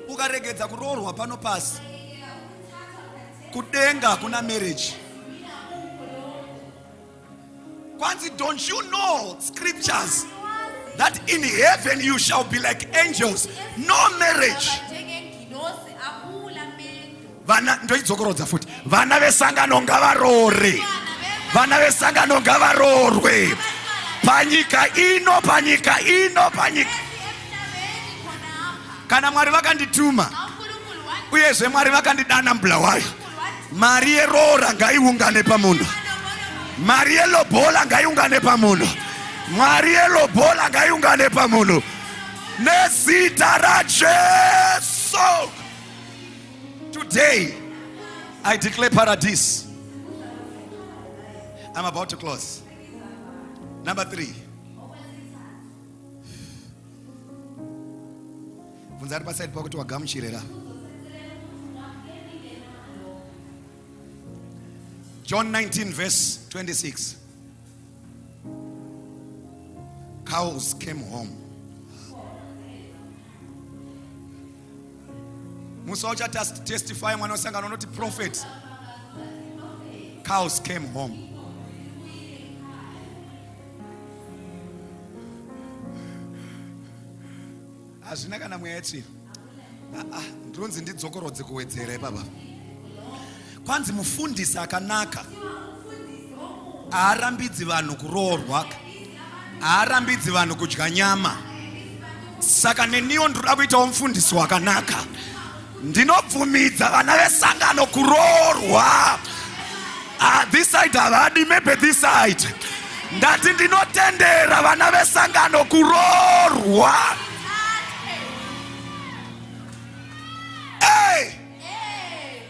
Ukaregedza kuroorwa pano pasi. Kudenga kuna marriage. Kwanzi, don't you know scriptures that in heaven you shall be like angels? No marriage. Vana ndoidzokorodza futi. Vana vesangano ngavarore. Vana vesangano ngavarorwe. Panyika ino, panyika ino, panyika. Kana Mwari vakandituma, uyezve Mwari vakandidana mbulawayo, mari yerora ngaiungane pamunhu. Mari yelobola ngaiungane pamunhu. Mwari yelobola ngaiungane pamunhu. Nezita raJesu. Today, I declare paradise. I'm about to close. Number 3. Vunzari paside pakuti wagamuchirera. John 19 verse 26. Cows came home. Musocha testify mwana osangana not prophet. Cows came home. Azvina kana mwetsi. Ndronzi ndidzokorodze kuwedzera baba. Kwanzi mufundisi akanaka. Arambidzi vanhu kuroorwa. Arambidzi vanhu kudya nyama. Saka neniwo ndinoda kuitawo mufundisi wakanaka. Ndinobvumidza vana vesangano kuroorwa. This side havadi, maybe this side. Ndati ndinotendera vana vesangano kuroorwa.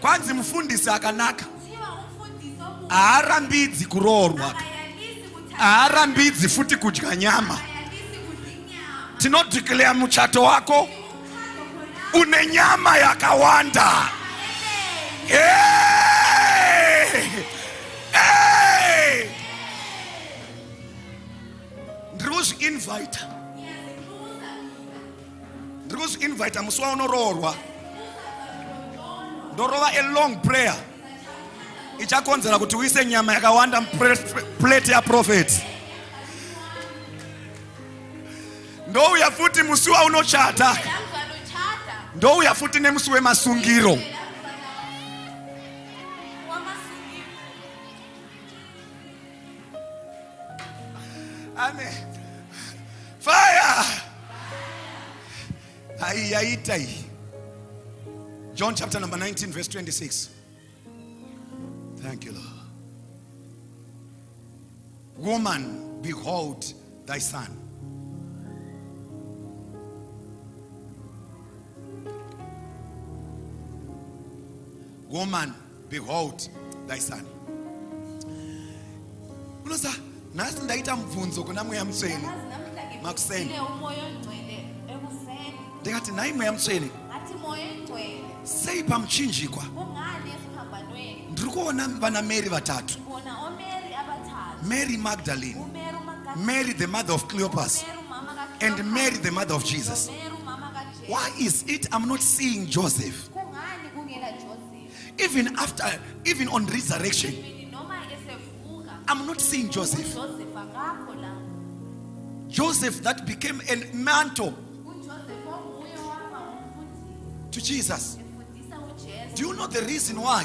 Kwanzi mufundisi akanaka. Arambidzi kuroorwa. Arambidzi futi kudya nyama. Tinodeclare muchato wako une nyama yakawanda. Ndruz invite musi waunoroorwa. Ndorova a long prayer. Ichakonzera kuti uise nyama yakawanda plate ya prophet. Ndouya futi musi waunochata. Ndouya futi nemusi wemasungiro. Amen. Fire. Ayaitai. John chapter number 19 verse 26. Thank you, Lord. Woman, behold thy son. Woman, behold thy son. Unoza, nasi ndaita mvunzo kuna mweya mtsweni. Makuseni. Ndikati nayi mweya mtsweni. Sei pamuchinjikwa. Ndiri kuona vana Mary vatatu. Mary Magdalene, Mary the mother of Cleopas, and Mary the mother of Jesus. Why is it I'm not seeing Joseph? Even on resurrection, I'm not seeing Joseph. Joseph that became a mantle to Jesus. Do you know the reason why?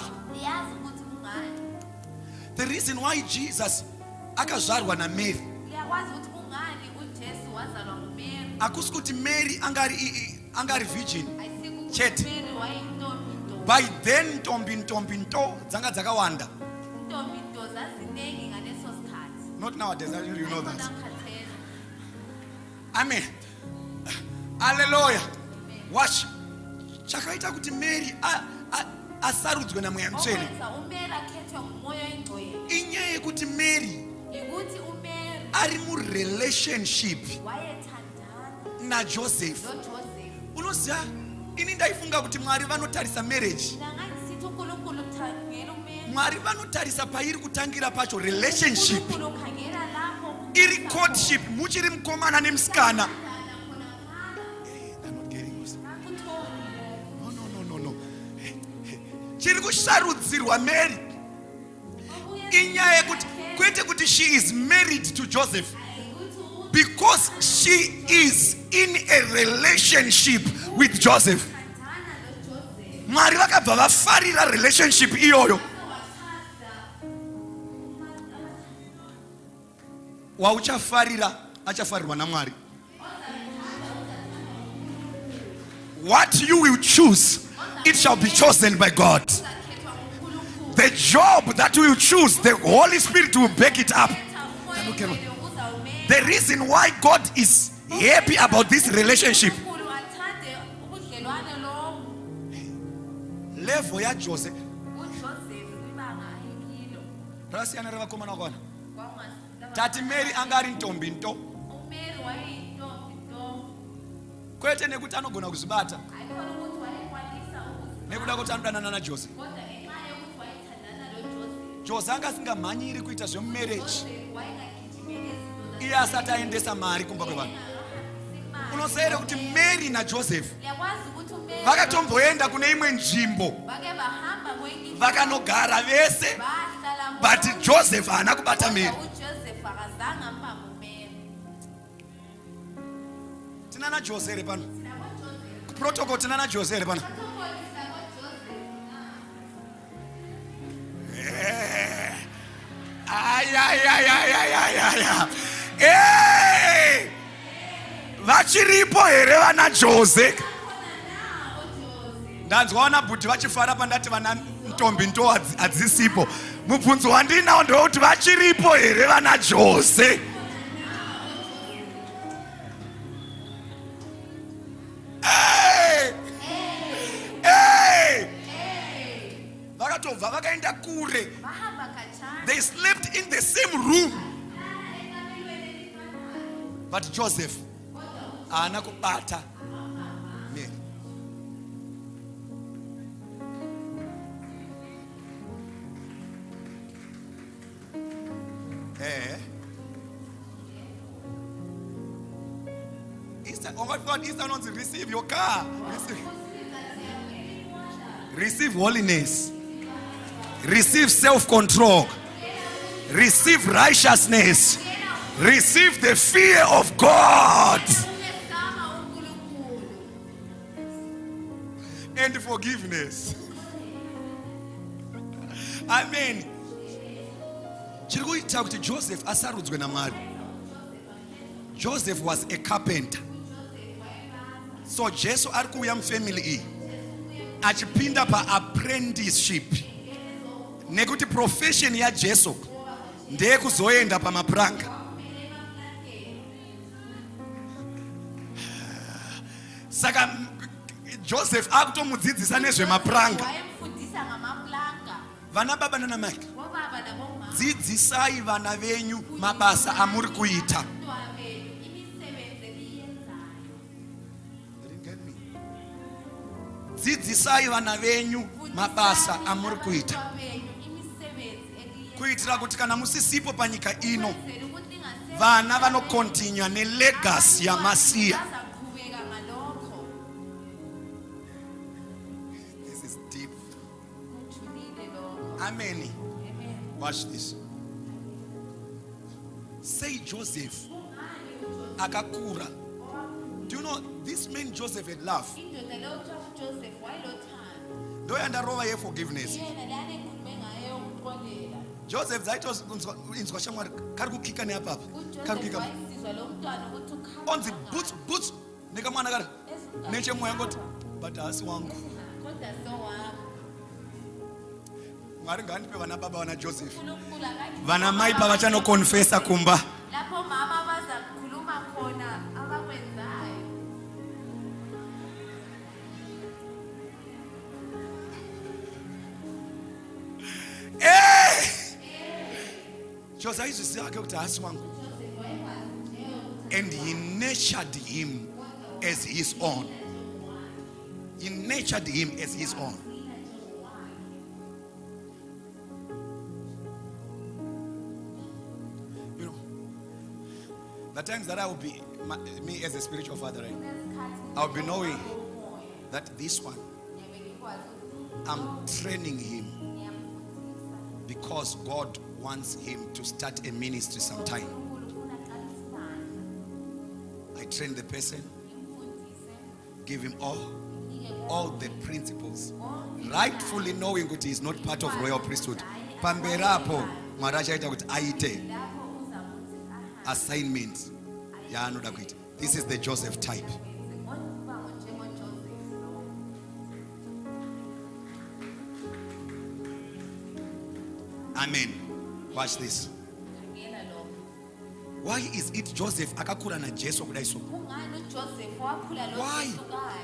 The reason why Jesus akazvarwa na Mary. Akusukuti Mary angari virgin. Chete. By then ntombi dzanga dzakawanda. Not nowadays, you know that. Amen. Hallelujah. Watch. Chakaita kuti Mary asarudzwe na mweya mtsweni. Inyaya kuti Mary ari mu relationship na Joseph. Unoziva, ini ndaifunga kuti Mwari vanotarisa marriage. Mwari vanotarisa pairi kutangira pacho relationship. Iri courtship, muchiri mukomana nemusikana. No. Chiri kusharudzirwa Mary. Inyaya kuti kwete kuti she is married to Joseph, because she is in a relationship with Joseph. Mwari vakabva vafarira relationship iyoyo. Wauchafarira achafarirwa na Mwari. What you will choose, it shall be chosen by God. The job that we will choose, the Holy Spirit will back it up. The reason why God is happy about this relationship, level ya Joseph. Tati Mary angari ntombi nto. Kwete nekuti anogona kuzibata. Nekuda kuti anodanana na Joseph. Jose anga singamhanyiri kuita zvemumarriage Joseph waingagijimeli ezinto iye asati aendesa mari kumba kwevanhu. Unosaira kuti Mary naJoseph Uyakwazi ukuthi uMary vakatomboenda kune imwe nzvimbo bake bahamba kwenye vakanogara vese, bahlala but Joseph haana kubata Mary. uJoseph akazange ambambe uMary. Tina naJose here pano Sinabo Joseph. protocol, tina naJose here pano. Protocol sinabo Joseph. Vachiripo here vana Jose. Khona nawo Joseph. Ndanzwaona bhuti vachifara pandati vana ntombi ndo hadzisipo. Mubvunzo wandinawo ndowekuti vachiripo here vana Jose. Vakatobva vakaenda kure. Bahamba kachana. They slept in the same room. But Joseph haana kubata Mary. Easter, oh my God, Easter not receive your car. Receive holiness. Receive self-control. Receive righteousness. Receive the fear of God Umesama uNkulunkulu. and forgiveness. Amen. Chiri kuita kuti Joseph asarudzwe naMwari. Joseph was a carpenter. So Jesu ari kuuya mufamily iyi achipinda pa-apprenticeship, nekuti profession yaJesu ndeyekuzoenda pamapuranga. Saka Joseph akutomudzidzisa nezvemapuranga. Wayemfundisa ngamaplanka. Vana baba nana mai, Bobaba nabomama. dzidzisai vana venyu mabasa amuri kuita. Abantwana benu imisebenzi eliyenzayo. Dzidzisai vana venyu mabasa amuri kuita, Abantwana benu imisebenzi eliyenzayo. kuitira kuti kana musisipo panyika ino Ukwenzela ukuthi ingase- vana vanokontinua nelegasi yamasiya. Bazaqhubeka ngalokho. This is deep. Kujulile lokho. Amen. Amen. Watch this. Say Joseph akakura. Do you know this man Joseph had love? Indoda le okuthiwa uJoseph wayelothando. Ndoya ndarova ye-forgiveness. Yena lana ekhulume ngaye yokuxolela. Joseph zaitoinzwa shamwari kari kukika neapapa kari uJoseph kukika wayesizwa lo mntwana ukuthi ukhala onzi boots nekamwana kari nechemoya ngoti but hasi wangu kodwa so wami. mwari ngaandipe vana baba vana Joseph, uNkulunkulu akathi vana mai pavachanokonfesa kumba. lapho mama baza kukhuluma khona abakwenzayo. Joseph aizvisiya ake kuti hasi wangu, and he nurtured him as his own. He nurtured him as his own. You know, the times that I will be me as a spiritual father, right? I'll be knowing that this one, I'm training him because God wants him to start a ministry sometime. I train the person, give him all the principles, rightfully knowing that he is not part of royal priesthood. Pamberapo Mwari achaita kuti aite assignment yaanoda kuita. This is the Joseph type. Amen. Watch this. Why is it Joseph akakura na Jesu kudai so? Kungani uJoseph wakhula lo Why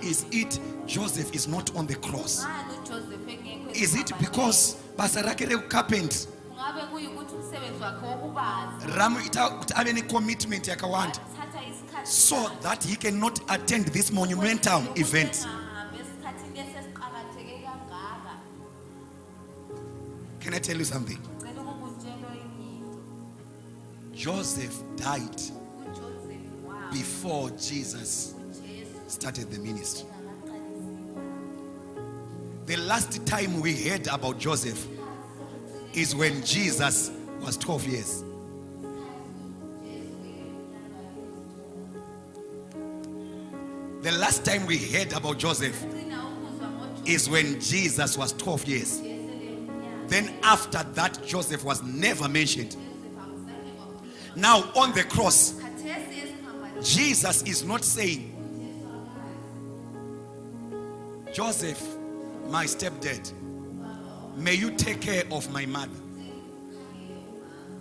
is it Joseph is not on the cross? Kungani uJoseph engekho Is it because basa rake rekucarpent ngabe kuyikuthi umsebenzi wakhe wokubaza ramuita kuti ave necommitment yakawanda thatha isikhathi so that he cannot attend this monumental event? Ahambe esikhathini esesiqakatheke kangaka. Can I tell you something? Ngicela Joseph died uJoseph wabo before Jesus uJesu started the ministry. engakaqalisile. The last time we heard about Joseph is when Jesus was 12 years. The last time we heard about Joseph Ugcina ukuzwa ngoJoseph is when Jesus was 12 years. eseleminyaka. Then after that, Joseph was never mentioned. uJoseph akuzange kwaphila. Now on the cross, Khathesi esihamba Jesus is not saying, Joseph, my stepdad, may you take care of my mother.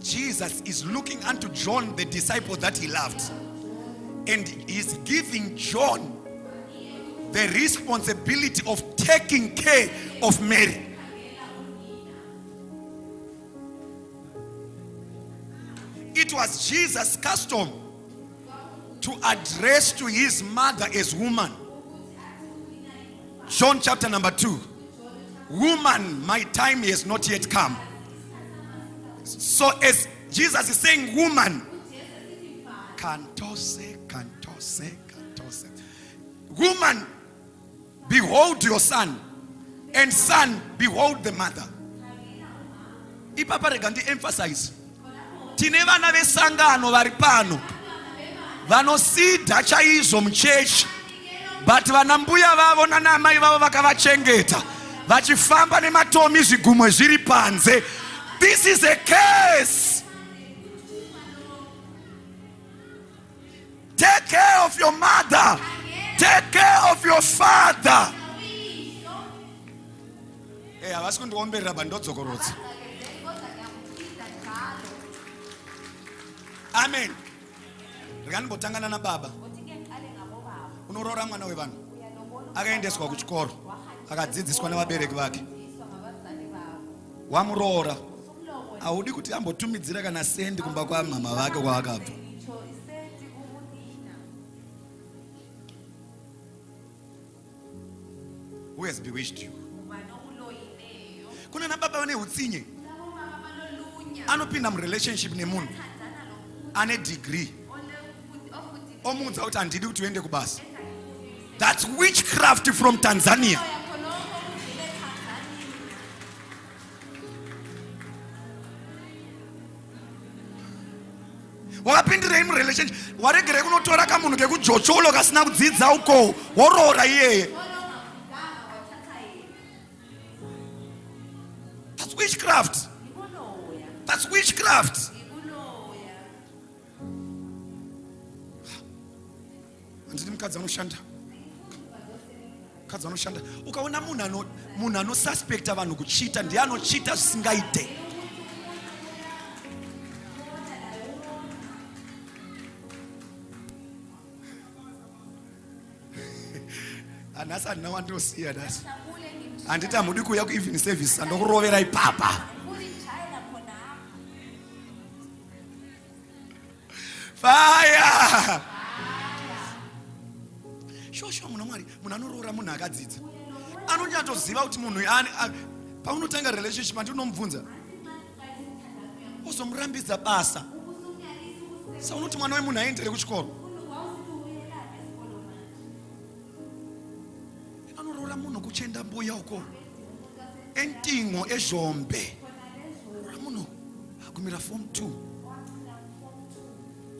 Jesus is looking unto John, the disciple that he loved, and he's giving John the responsibility of taking care of Mary. It was Jesus' custom to address to his mother as woman. John chapter number 2. Woman, my time has not yet come. So as Jesus is saying, woman, kantose, kantose, kantose. Woman, behold your son, and son, behold the mother. Ipapa rega ndi emphasize. Tine vana vesangano vari pano vanosida chaizvo muchechi, but vana mbuya vavo nana mai vavo vakavachengeta vachifamba nematomi zvigumwe zviri panze. This is a case. Take care of your mother. Take care of your father. Hey, havasi kundiomberera bandodzokorodza. Amen. Rekanibotangana na baba. Unorora mwana wevanhu. Akaendeswa kuchikoro. Akadzidziswa nevabereki vake. Wamurora. Audi kuti ambotumidzira kana sendi kumba kwa mama vake kwaakabva. Who has bewitched you? Kuna na baba vane utsinye. Anopinda murelationship nemunhu ane degree. Omunza kuti handidi kuti uende kubasa. That's witchcraft from Tanzania. Wakapindirei murelationship. Waregerei kunotora kamunhu kekujocholo kasina kudzidza uko. Worora iyeye. That's witchcraft. That's witchcraft. Anditi mukadzi anoshanda. Mukadzi anoshanda. Ukaona munhu anosuspecta vanhu kuchita ndiye anochita zvisingaite. Anasi handina wandosiya nasi. Handiti hamudi kuuya ku-evening service andokurovera ipapa. Fire! Shosho munhu Mwari, munhu anoroora munhu akadzidza. Anonyatsoziva kuti munhu paunotanga relationship andinomubvunza. Uzomurambidza basa. Saunoti mwana wemunhu aendere kuchikoro. Anoroora munhu kuchenda mbuya uko. Entingo ezhombe. Munhu agumira form 2.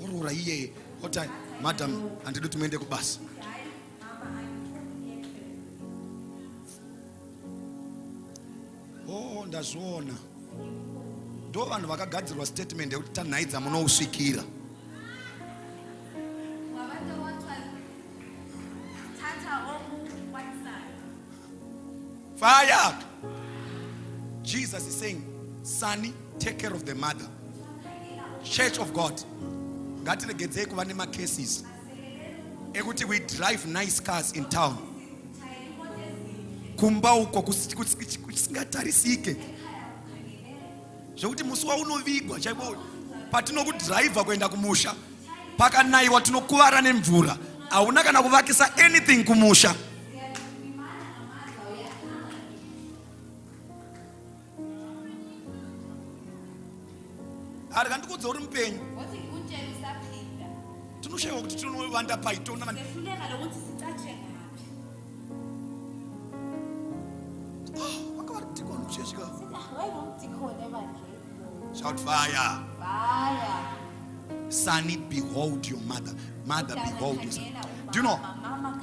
Orora iye ota madam handidi kuti muende kubasa. Oh, ndazviona. Ndo vanhu vakagadzirwa statement yekuti tanhaidza munousvikira. Fire! Jesus is saying, Sonny, take care of the mother. Church of God. Ngatiregedzei kuva nemacases ekuti we drive nice cars in town. Kumba uko kusingatarisike. Zvokuti musi waunovigwa chaipo patinokudhiraivha kuenda kumusha pakanaiwa tinokuvara nemvura. Hauna kana kuvakisa anything kumusha. Ari kandikudza uri mupenyu. kushayiwa ukuthi tinowanda payitona mani. Sehluleka lokuthi sicatshe ngaphi. Wakabadikona kuchechi ka. Sithi awayengumdikoni ebandleni. Shout fire. Fire. Sonny, behold your mother. Mother, behold your son. Do you know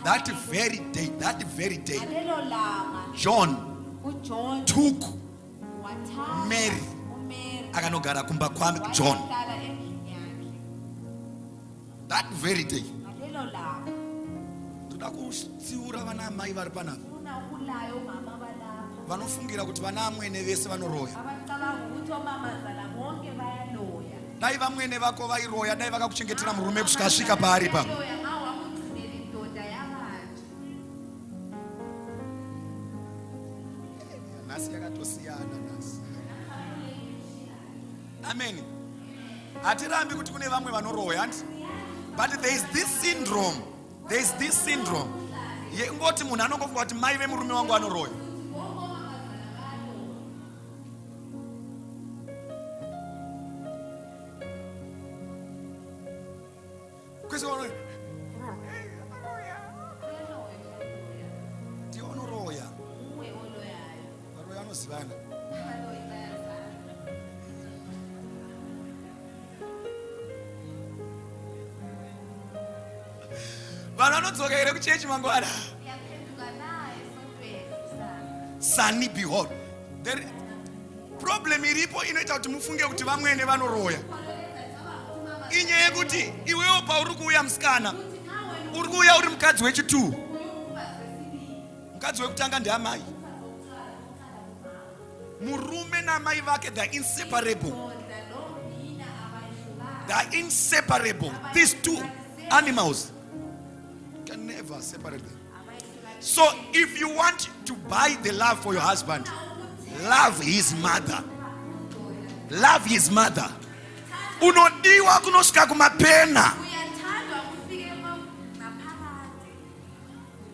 that very day, Ngalelo langa John uJohn took wathatha Mary uMary akanogara kumba kwami John. wahlala endlini yakhe. That very day. Ngalelo langa Ndoda kutsiura vana mai vari panapa. ufuna ukulaya omama balapha. Vanofungira kuti vana amwene vese vanoroya. Abacabanga ukuthi omamazala bonke bayaloya. Dai vamwene vako vairoya, dai vakakuchengetera murume kusvika asvika paari pa. Loya ngawakugcinela indoda yakanje. Nhasi yakatosiyana nhasi. Amen. Hatirambi kuti kune vamwe vanoroya hanti. But there is this syndrome. Ngoti munhu anongofunga kuti mai vemurume wangu anoroya. Tionoroya. Uwe oloyayo. Varoya vanozivana. Abaloyi bayazana. Vanhu vanodzoka here kuchechi mangwana. Uyaphenduka naye esontweni sana. Sonny, behold. The problem iripo inoita kuti mufunge kuti vamwene vanoroya. Inyaya yekuti iwewo pauri kuuya musikana, uri kuuya uri mukadzi wechitu. Mukadzi wekutanga ndeamai. Murume namai vake, they are inseparable. They are inseparable. These two animals can never separate them. So if you want to buy the love for your husband, love his mother. Love his mother. Unodiwa kunosvika kumapena. Uyathandwa kufike ngaphakathi.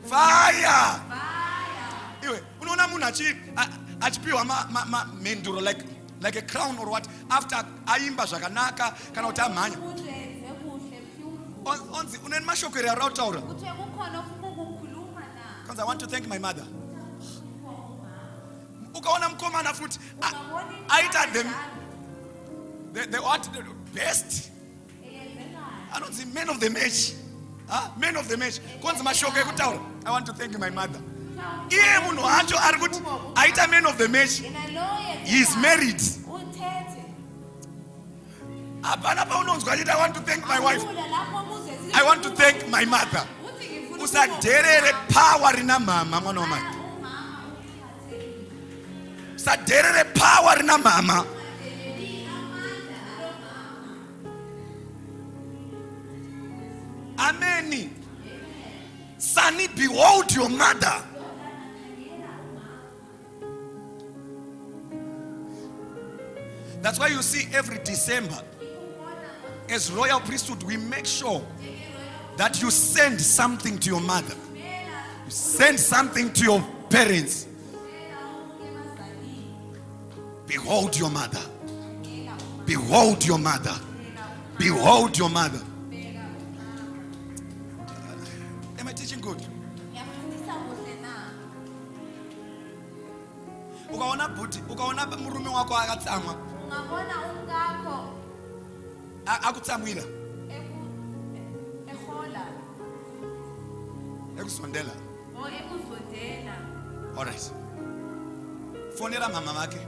Fire. Fire. Iwe, unaona munhu achipiwa menduro like a crown or what after aimba zvakanaka kana kuti amhanya. Kuhle beautiful. Onzi uneni mashoko ere arautaura. Kuthe kukhona ofuna ukukhuluma na. Because I want to thank my mother. Ukaona mkomana futhi aita the what the best. I don't see men of the match. Men of the match. Konzi mashoko ekutaura. I want to thank my mother. Iye munhu wacho ari kuti aita men of the match. He is married. Apana paunonzwa achiti I want to thank my wife. I want to thank my mother. Usadherere power rina mama mwana wamai. Usadherere power rina mama. Amen. Sonny, behold your mother. That's why you see every December, as royal priesthood, we make sure that you send something to your mother. You send something to your parents. Behold your mother. Behold your mother. Behold your mother. Am I teaching good? Ukaona bhuti, ukaona murume wako akatsamwa. Ungabona umkakho Akutsamwira. ehola Ekusondela. o ekuzondela. All right. Fonera mama vake.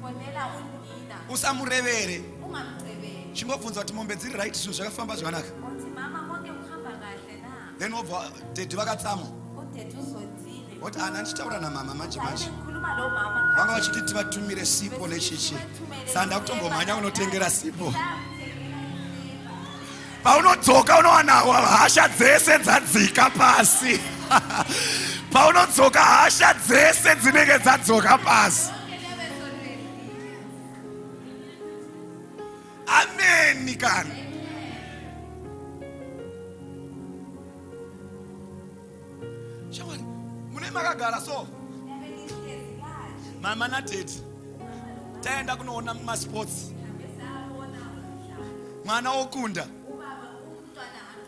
Fonela unina. Usamurevere. Ungamcebeli. Chingobvunza kuti mombe dziri right zvinhu zvakafamba zvakanaka. Uthi mama konke kuhamba kahle na. Then obva dedi vakatsamwa. Udethu uzondile. Kuti ana ndichitaura namama manje Manje manje. ngikhuluma lo mama. Vanga vachiti tivatumire sipo nechichi. Sanda kutombomhanya unotengera sipo. Paunodzoka unowana hasha dzese dzadzika pasi. Paunodzoka hasha dzese dzinenge dzadzoka pasi. Amen kana. Shawari, mune makagara so. Mama na daddy. Taenda kunoona muma sports. Mwana okunda.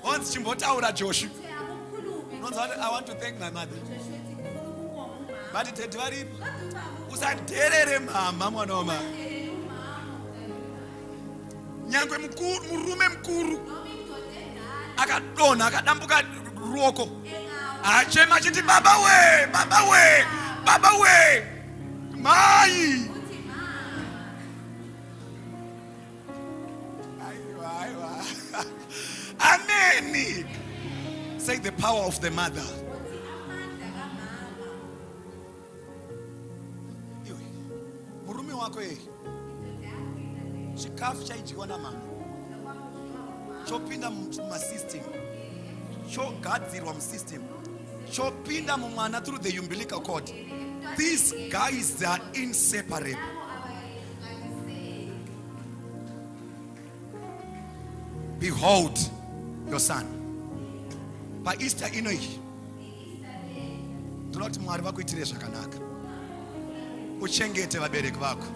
Once chimbotaura Joshua. Uthe akukhulume. Nonzi I want to thank my mother. Joshua ethi khuluma ubonge umama. But it vari Kodwa ubaba usaderere mama mwana wama. udelele umama. Nyangwe mkuru murume mkuru Noma indoda endala akadona akadambuka ruoko. engawa. Achema chiti baba we, baba we, baba we. Mai. Uthi mama. Aiwa. Amen. Say the power of the mother. Uthi amandla kamama. Iwe, murume wako ye. Indoda yakho inale. Chikafu chaidyiwa namama. Chopinda mumasystem. Chogadzirwa musystem. Chopinda mumwana through the umbilical cord. These guys, they are inseparable. Behold your son. Pa Easter inoyi. Ndinoti Mwari vakuitire zvakanaka. Uchengete vabereki vako.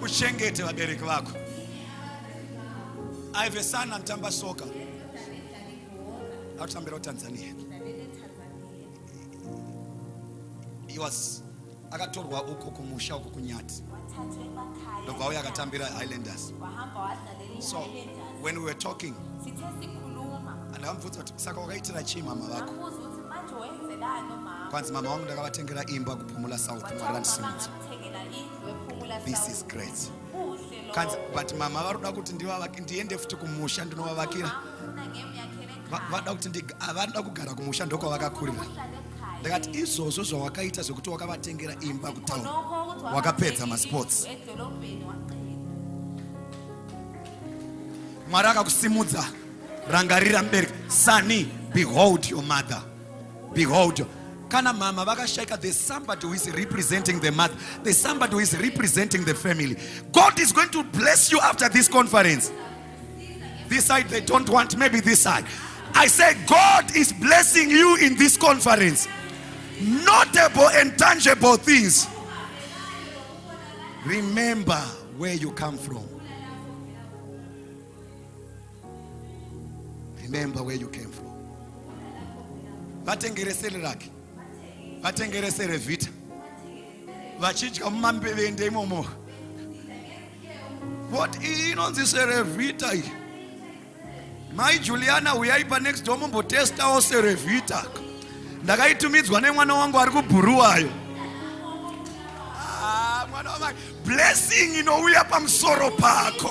Uchengete vabereki vako. I have a son anotamba soka. Akutambira Tanzania. He was akatorwa uko kumusha uko kunyati. Ndobva uya akatambira Highlanders. So when we were talking, and amvudza kuti saka wakaitira chii mama vako? Kwanzi mama wangu ndakavatengera imba kupumula South Mwari vandisimudza. This is great. Kanzi but mama varuda kuti ndiende futi kumusha ndinovavakira. Vada kuti avada kugara kumusha ndoko vakakurira. Ndakati izvozvo zvawakaita zvekuti wakavatengera imba kutauni wakapedza masports. Mwari akakusimudza. Rangarira mubereki. Sani, behold your mother. Behold your. Kana mama vakashaika, there's somebody who is representing the mother. There's somebody who is representing the family. God is going to bless you after this conference. This side they don't want, maybe this side. I say God is blessing you in this conference. Notable and tangible things. Remember where you come from. Remember where you came from. Vatengeresere raki. Vatengeresere vita. Vachidya mumambevende imomo. What inonzisere vita iyi? Mai Juliana uyaipa next door mumbotestawo serevita. Ndakaitumidzwa nemwana wangu ari kubhuruwayo. Mwana wamai. Blessing inouya pamusoro pako.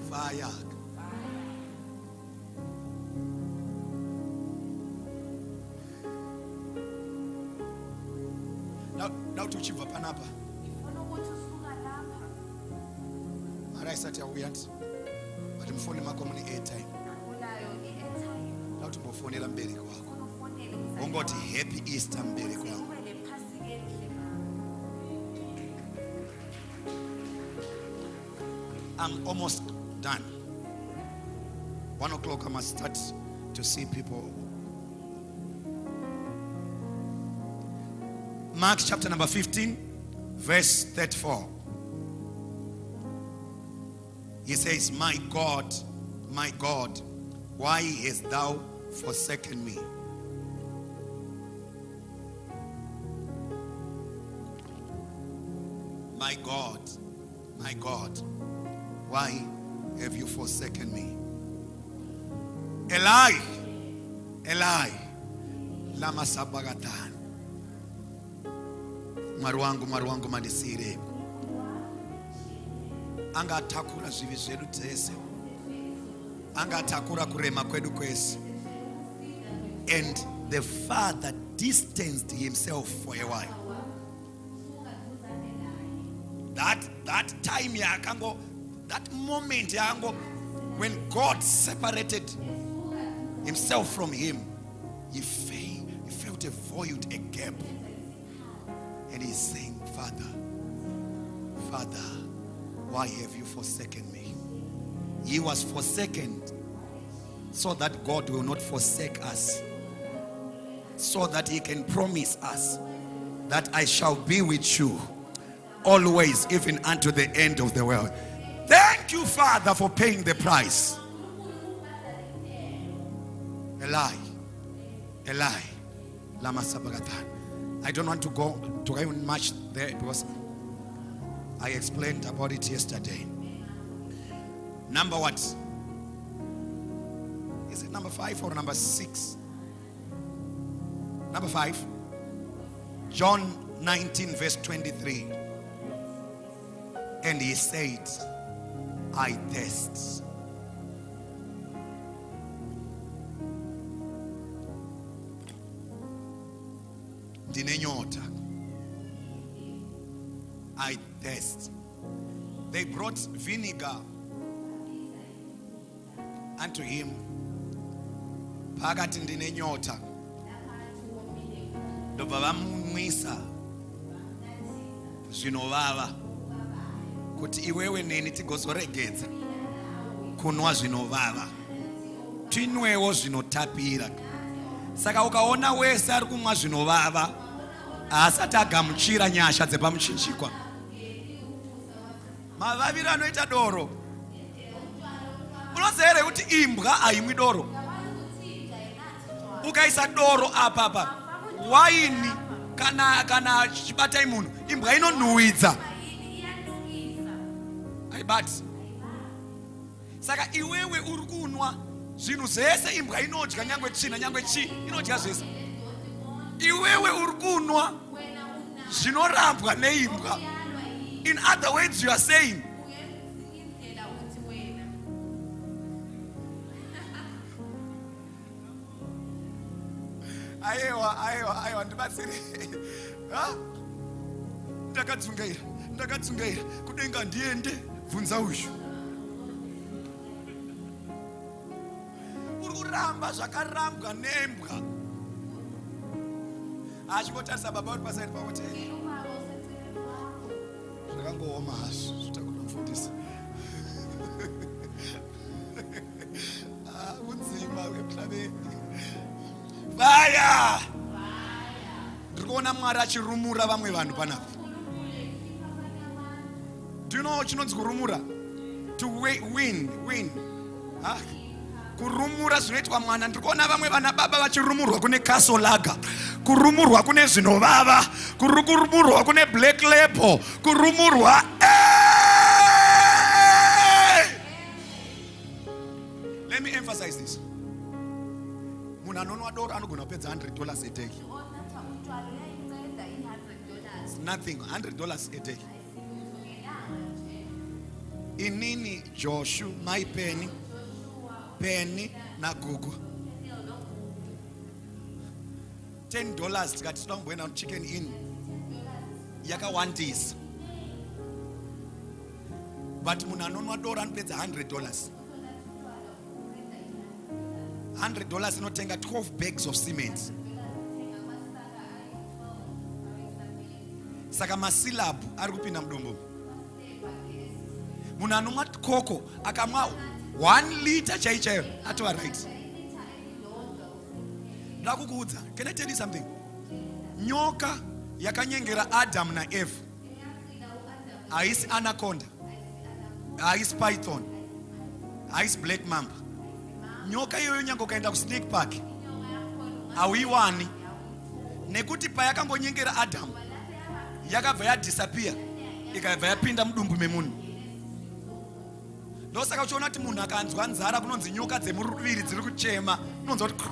Fire. Now tuchibva panapa. Mara isati yauyati. But mfoni mako muni airtime. Now tumbofonera mbereki wako. Ungoti happy Easter mbereki wako. I'm almost done. 1 o'clock I must start to see people. Mark chapter number 15, verse 34. He says, my God, why hast thou forsaken me? My God, why have you forsaken me? Eli, lama sabachthani. Mwari wangu mandisire. Angatakura zvivi zvedu dzese. Angatakura kurema kwedu kwese. And the father distanced himself for a while. That time yakango, that moment yango, when God separated himself from him, he felt a void, a gap. And he's saying, Father, why have you forsaken me? He was forsaken so that God will not forsake us, so that he can promise us that I shall be with you always, even unto the end of the world. Thank you, Father, for paying the price. Eli, Eli, lama sabachthani. I don't want to go much there because I explained about it yesterday. Number what? Is it number 5 or number 6? Number 5. John 19 verse 23. And he said, I thirst. Ndinenyota. I thirst. They brought vinegar unto him. Phakathi ndinenyota. Ndobva vamumwisa zvinovava kuti iwewe neni tigozoregedza kunwa zvinovava tinwewo zvinotapira. Saka ukaona wese ari kumwa zvinovava asati agamuchira nyasha dzepamuchinjikwa, mavaviro anoita doro. Unoziva here kuti imbwa haimwi doro. Ukaisa doro apa waini kana chibatai munhu, imbwa inonhuhwidza. Aibati. Saka iwewe uri kunwa zvinhu zvese imbwa inodya, nyangwe tsvina nyangwe chii inodya zvese. Iwewe uri kunwa zvinorambwa neimbwa. In other words, you are saying, aiwa ndibatsiri. Ndakadzungaira kudenga ndiende bvunza uzhu. Uri kuramba zvakarambwa nembwa. Achimbotarisa baba uri pasaidi pakuti zvakangooma hazvo zvitakunomufundisa. Unzima hwemhlabeni. Vaya! Ndikuona Mwari achirumura vamwe vanhu panapa. Do you know chinonzi kurumura? To win. Kurumura zvinoitwa mwana. Ndikuona vamwe vana baba vachirumurwa kune kasolaga, kurumurwa kune zvinovava, kurumurwa kune black label, kurumurwa. Let me emphasize this. Munhu anonwa doro anogona kupedza $100 a day. It's nothing. $100 a day. Inini Joshua, my penny na Google. $10 tikati tinomboenda chicken in yakawandisa. But munhu anonwa doro anopedza $100. $100 inotenga 12 bags of cement. Saka masilabu ari kupinda mudombo. Munhu anomwa koko akamwa 1 liter chaichayo atova right. Ndakukuudza, can I tell you something? Nyoka yakanyengera Adam na Eve haisi anaconda, haisi python, haisi black mamba. Nyoka iyoyo nyange ukaenda kusnake park hauiwani, nekuti payakambonyengera Adam yakabva yadisappear ikabva yapinda mudumbu memunhu. Ndosaka uchiona kuti munhu akanzwa nzara kunonzi nyoka dzemuviri dziri kuchema, unonzwa kuti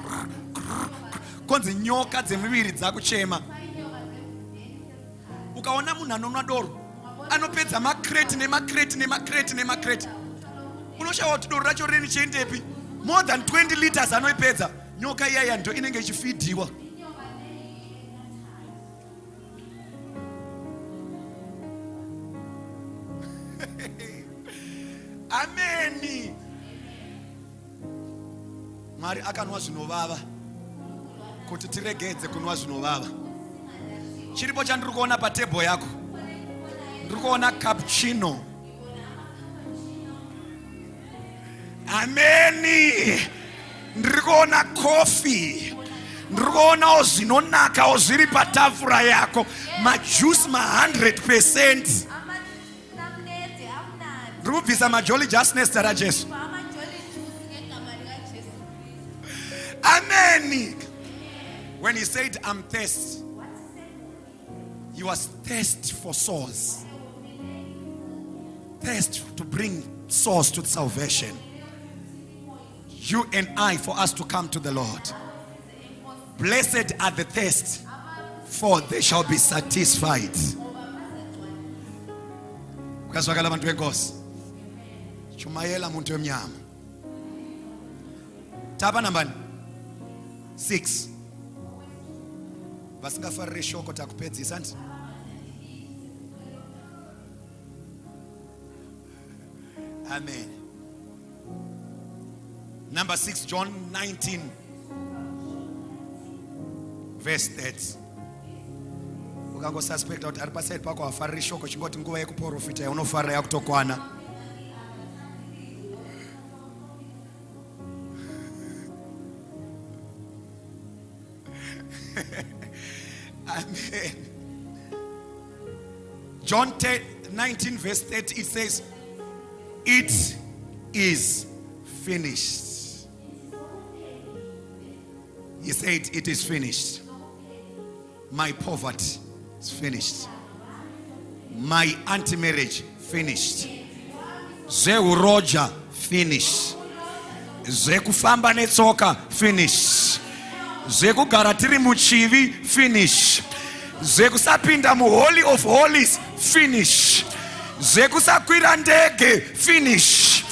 konzi nyoka dzemuviri dzakuchema. Ukaona munhu anonwa doro anopedza makreti nemakreti. Unoshawa kuti doro racho reni chiendepi? More than 20 liters anoipedza. Nyoka iyaya ndo inenge ichifidhiwa. Ameni. Mwari akanwa zvinovava kuti tiregedze kunwa zvinovava. Chiripo chandiri kuona patebho yako, ndiri kuona cappuccino. Ameni. Ndiri kuona coffee, ndikuona zinonaka zviri patafura yako, majuice 100%. Amanamnede amnandi. Ndikubvisa majolly justness dzara Jesu. Amajolly juice ngegama lika Jesu Kristu. Amen. When he said, I'm thirsty, he was thirsty for souls. Thirst to bring souls to salvation. You and I, for us to come to the Lord. Blessed are the thirst, for they shall be satisfied. Ukazwakala bantu wenkosi. Chumayela muntu wemnyama. Tapa nambani 6. Vasingafarire shoko takupedzisa nti. Amen. Number 6, John 19 verse 30. Ukangosuspecta kuti ari paside pako hafariri shoko chingoti nguva yekuprofita yaunofarira yakutokwana. Amen. John 19 verse 30, it says, it is finished. He said, it is finished. My poverty is finished. My anti-marriage finished. Zeuroja finished. Zekufamba netsoka finished. Zekugara tiri muchivi finish. Zekusapinda mu holy of holies finish. Zekusakwira ndege finish.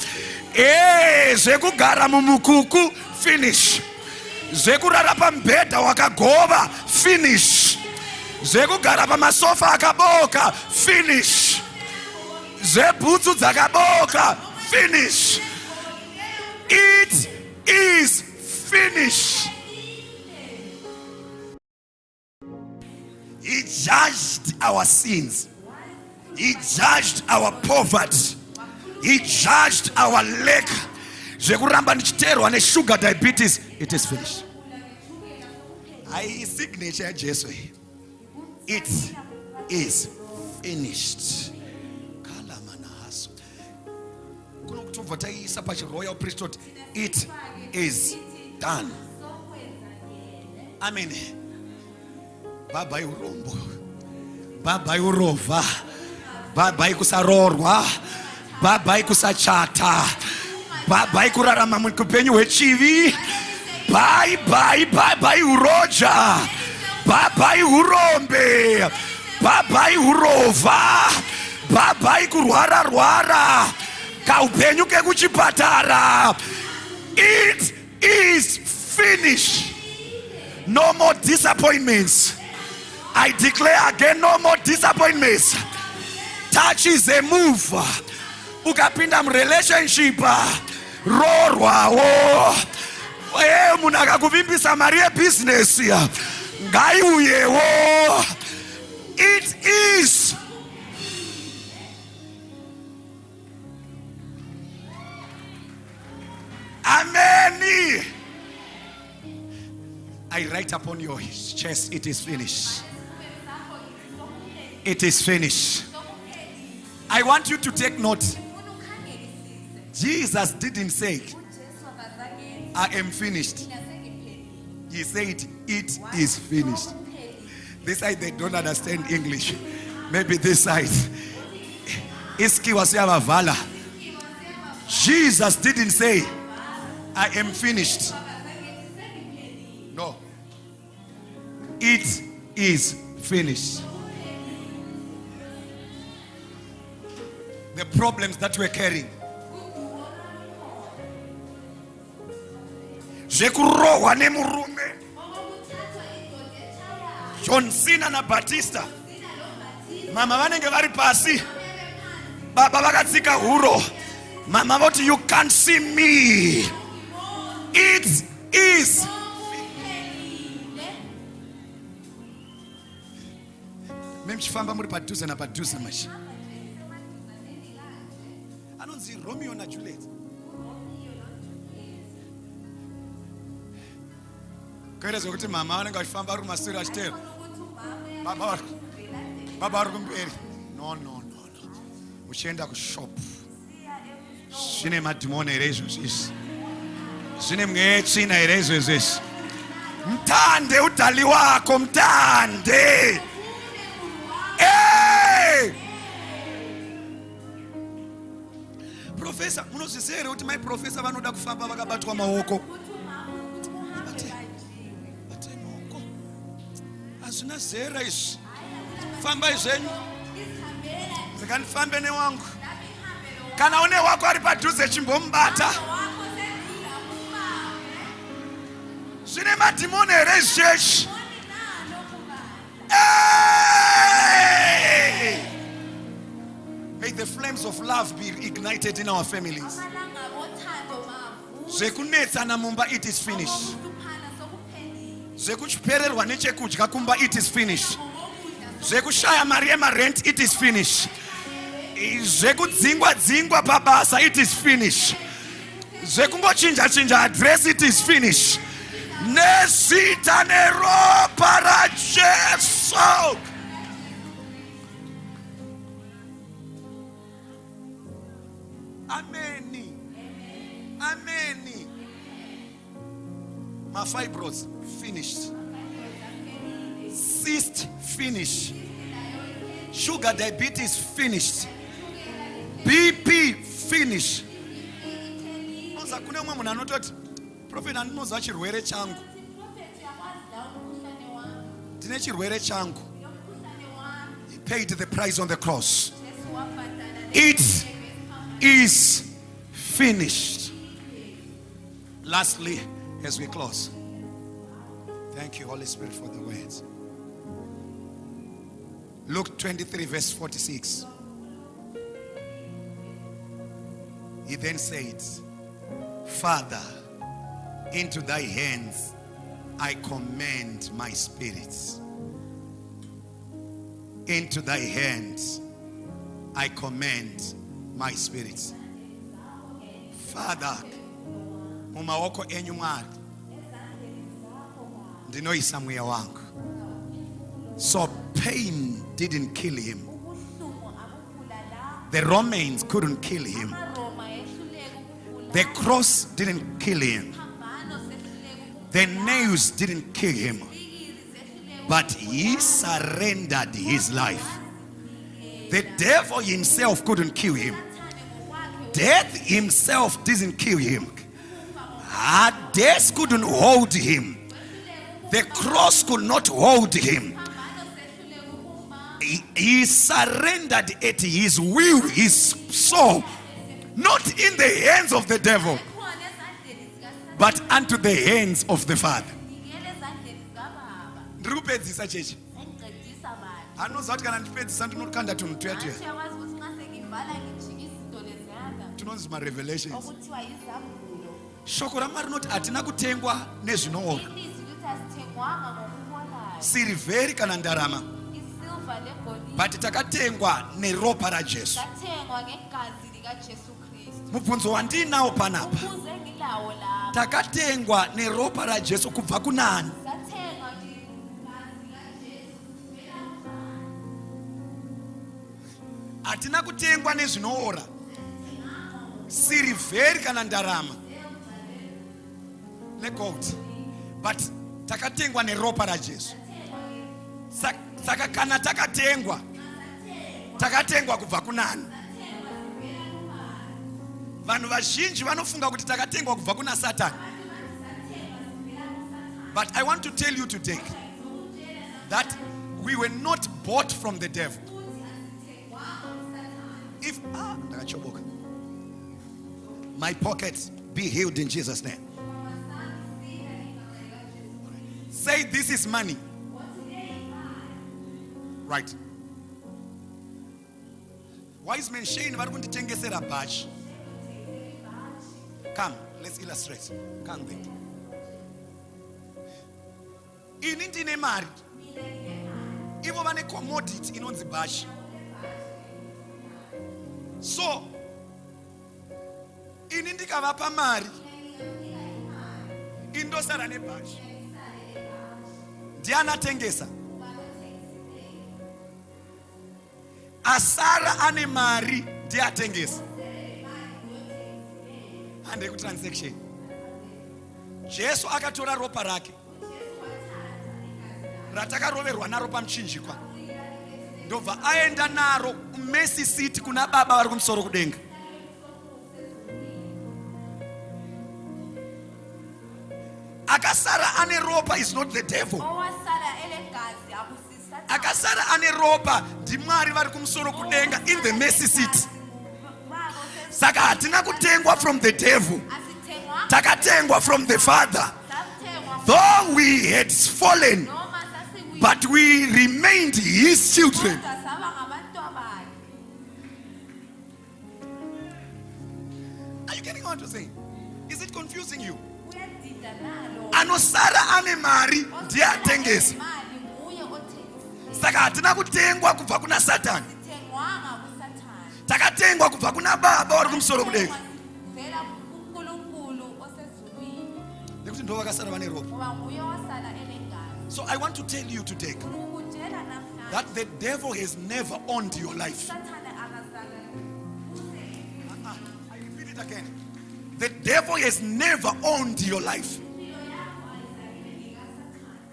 Zekugara mumukuku finish. Zekurara pambhedha wakagova finish. Zekugara pamasofa akaboka finish. Zebhutsu dzakaboka finish. It is finished. He judged our sins. He judged our poverty. He judged our lack. Zekuramba ndichiterwa sugar diabetes. It is finished. I signature Jesu. It is finished. Royal priesthood. It is done. Amen. Baba urombo. Baba urova. Baba kusarorwa. Baba kusachata. Bye kurarama mukupenyu wechivi. Bye uroja. Bye urombe. Bye urova. Bye kurwara. Kaupenyu ke kuchipatara. It is finished. No more disappointments. I declare again, no more disappointments. Touch is a move. Ukapinda mu relationship rorwawo munhu akakuvimbisa mari yebusiness ngaiuyewo. It is amen. I write upon your chest, it is finished. It is finished. I want you to take note. Jesus didn't say, I am finished. He said, it is finished. This side, they don't understand English. Maybe this side. Iski wasiya vala. Jesus didn't say, I am finished. No. It is finished. The problems that we're carrying. Zekurohwa nemurume John Cena na Batista. Mama vanenge vari pasi. Baba vakatsika huro. Mama voti, you can't see me. It is. Memchifamba muri padhuze na padhuze mashi. Anonzi Romeo na Juliet. Kairezwe kuti mama vanenge vachifamba vari kumashure achitera. Khona ukuthi umama Baba uyagqila baba vari kumberi. No. Uchienda kushop. siya ekusho. Zvine madhimoni here izvozvizvi. Zvine mweya yetsvina here izvozvizvi. Mtande udali wako, mtande. Hey! Professor, munozviziva here kuti mai professor vanoda kufamba vakabatwa maoko? Ukuthi umama ufuna uhambe kanjini. Bate maoko. Hazvina zera izvi. Fambai zvenyu. Izihambela Zikanifambe newangu. nami ihambe lo Kana une wako ari padhuze chimbomubata. wakho sedlula umama. Zvine madhimoni here izvezvi. Moni nalo kubala. Hey! May the flames of love be ignited in our families. Amalanga othando mavu. Zvekunetsana mumba, it is finished. Okuhluphana sokuphelile. Zvekuchipererwa nechekudya kumba, it is finished. Ngokudla Zvekushaya mari yemarent, it is finished. Zvekudzingwa pabasa, it is finished. Zvekungochinja address, it is finished. Nezita neropa raJesu. Ameni. Ameni. My fibroids finished. Cyst finished. Sugar diabetes finished. BP finished. Moza kune umwe munhu anototi prophet andinoziva chirwere changu. Prophet yakwazi la umkhuhlane wami. Ndine chirwere changu. Lo mkhuhlane wami. He paid the price on the cross. Jesu wabhadala It is finished. Lastly, as we close, thank you, Holy Spirit, for the words. Luke 23, verse 46. He then said, Father, into thy hands I commend my spirits. Into thy hands I commend my spirits. Father, mumaoko enyu Mwari ndinoisa mweya wangu. So pain didn't kill him. ubuhlungu abubulala. The Romans couldn't kill him. AmaRoma ehluleka ukubulala. The cross didn't kill him. Iphambano sehluleka The ukubulala. nails didn't kill him. Izigiri zehluleka But he surrendered his life. The devil himself couldn't kill him. ubuthane ngokwakhe. Death himself didn't kill him. Death couldn't hold him. The cross could not hold him. Iphambano sehluleka ukuma. He surrendered at his will, his soul, not in the hands of the devil, Khona ezandleni zikaSathane. but unto the hands of the Father. Ngiyele ezandleni zikababa. Ndiri kupedzisa chechi. Sengiqedisa abantu. Anoziva kuti kana ndipedzisa ndinokanda tunhu tuyatuya. Manje yakwazi ukuthi ngase ngivala ngijike izinto leziyana. Tunonzi marevelations. Okuthiwa yizambulo. Shoko raMwari rinoti hatina kutengwa nezvinoora, Ilizwi lithi asithengwanga ngokubolayo. sirivheri kana ndarama, Isilva legolide. but takatengwa neropa raJesu. Sathengwa ngegazi likaJesu Kristu. Mubvunzo wandinawo panapa, Umbuzo engilawo lapha. takatengwa neropa raJesu kubva kunani? Sathengwa ngegazi likaJesu. Hatina kutengwa nezvinoora, sirivheri kana ndarama, negold, but takatengwa neropa raJesu. Saka kana takatengwa kubva kunani? Vanhu vazhinji vanofunga kuti takatengwa kubva kuna Satani. But I want to tell you today that we were not bought from the devil. If ndakachoboka. My pockets be healed in Jesus' name. Say this is money. Right. Wise men Shane vari kunditengesera bhachi. Come, let's illustrate. Come there. Ini ndine mari. Ivo vane commodity inonzi bhachi. So, ini ndikavapa mari, indosara nebhachi. Diana tengesa. Asara ane mari dia tengesa. Ande ku transaction. Jesu akatora ropa rake. Ratakaroverwa naro pamuchinjikwa. Ndobva aenda naro Mercy Seat kuna baba vari kumusoro kudenga. Akasara ane ropa is not the devil. Akasara ane ropa ndimwari vari kumusoro kudenga in the Mercy Seat. Saka hatina kutengwa from the devil. Takatengwa from the Father. Though we had fallen, but we remained his children. Are you getting what I'm saying? Is it confusing you? Anosara ane mari ndiye atengesa. Saka hatina kutengwa kubva kuna Satan. Takatengwa kubva kuna baba vari kumusoro kudenga. Nekuti ndo vakasara vane ropa. So I want to tell you today that the devil has never owned your life. I repeat it again. The devil has never owned your life.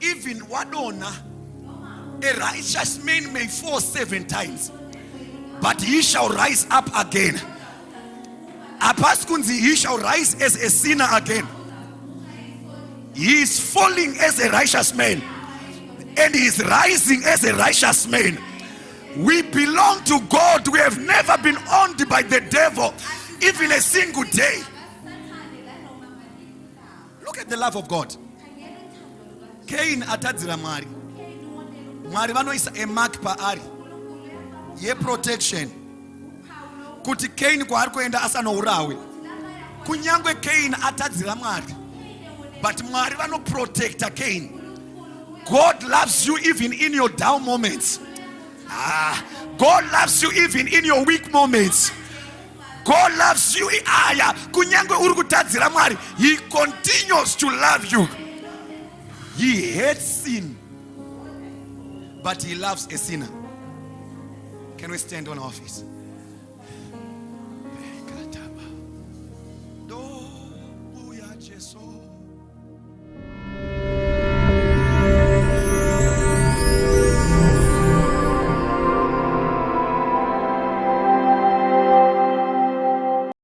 Even Wadona, a righteous man may fall 7 times, but he shall rise up again. Apaskunzi, he shall rise as a sinner again. He is falling as a righteous man, and he is rising as a righteous man. We belong to God. We have never been owned by the devil, even a single day. Look at the love of God. Cain atadzira Mwari. Mwari vanoisa a mark paari ye protection. Kuti Cain kwaari kuenda asanourawe. Kunyangwe Cain atadzira Mwari, but Mwari vano protecta Cain. God loves you even in your down moments. God loves you even in your weak moments. God loves you. Kunyangwe uri kutadzira Mwari, he continues to love you. He hates sin, but he loves a sinner. Can we stand on our feet?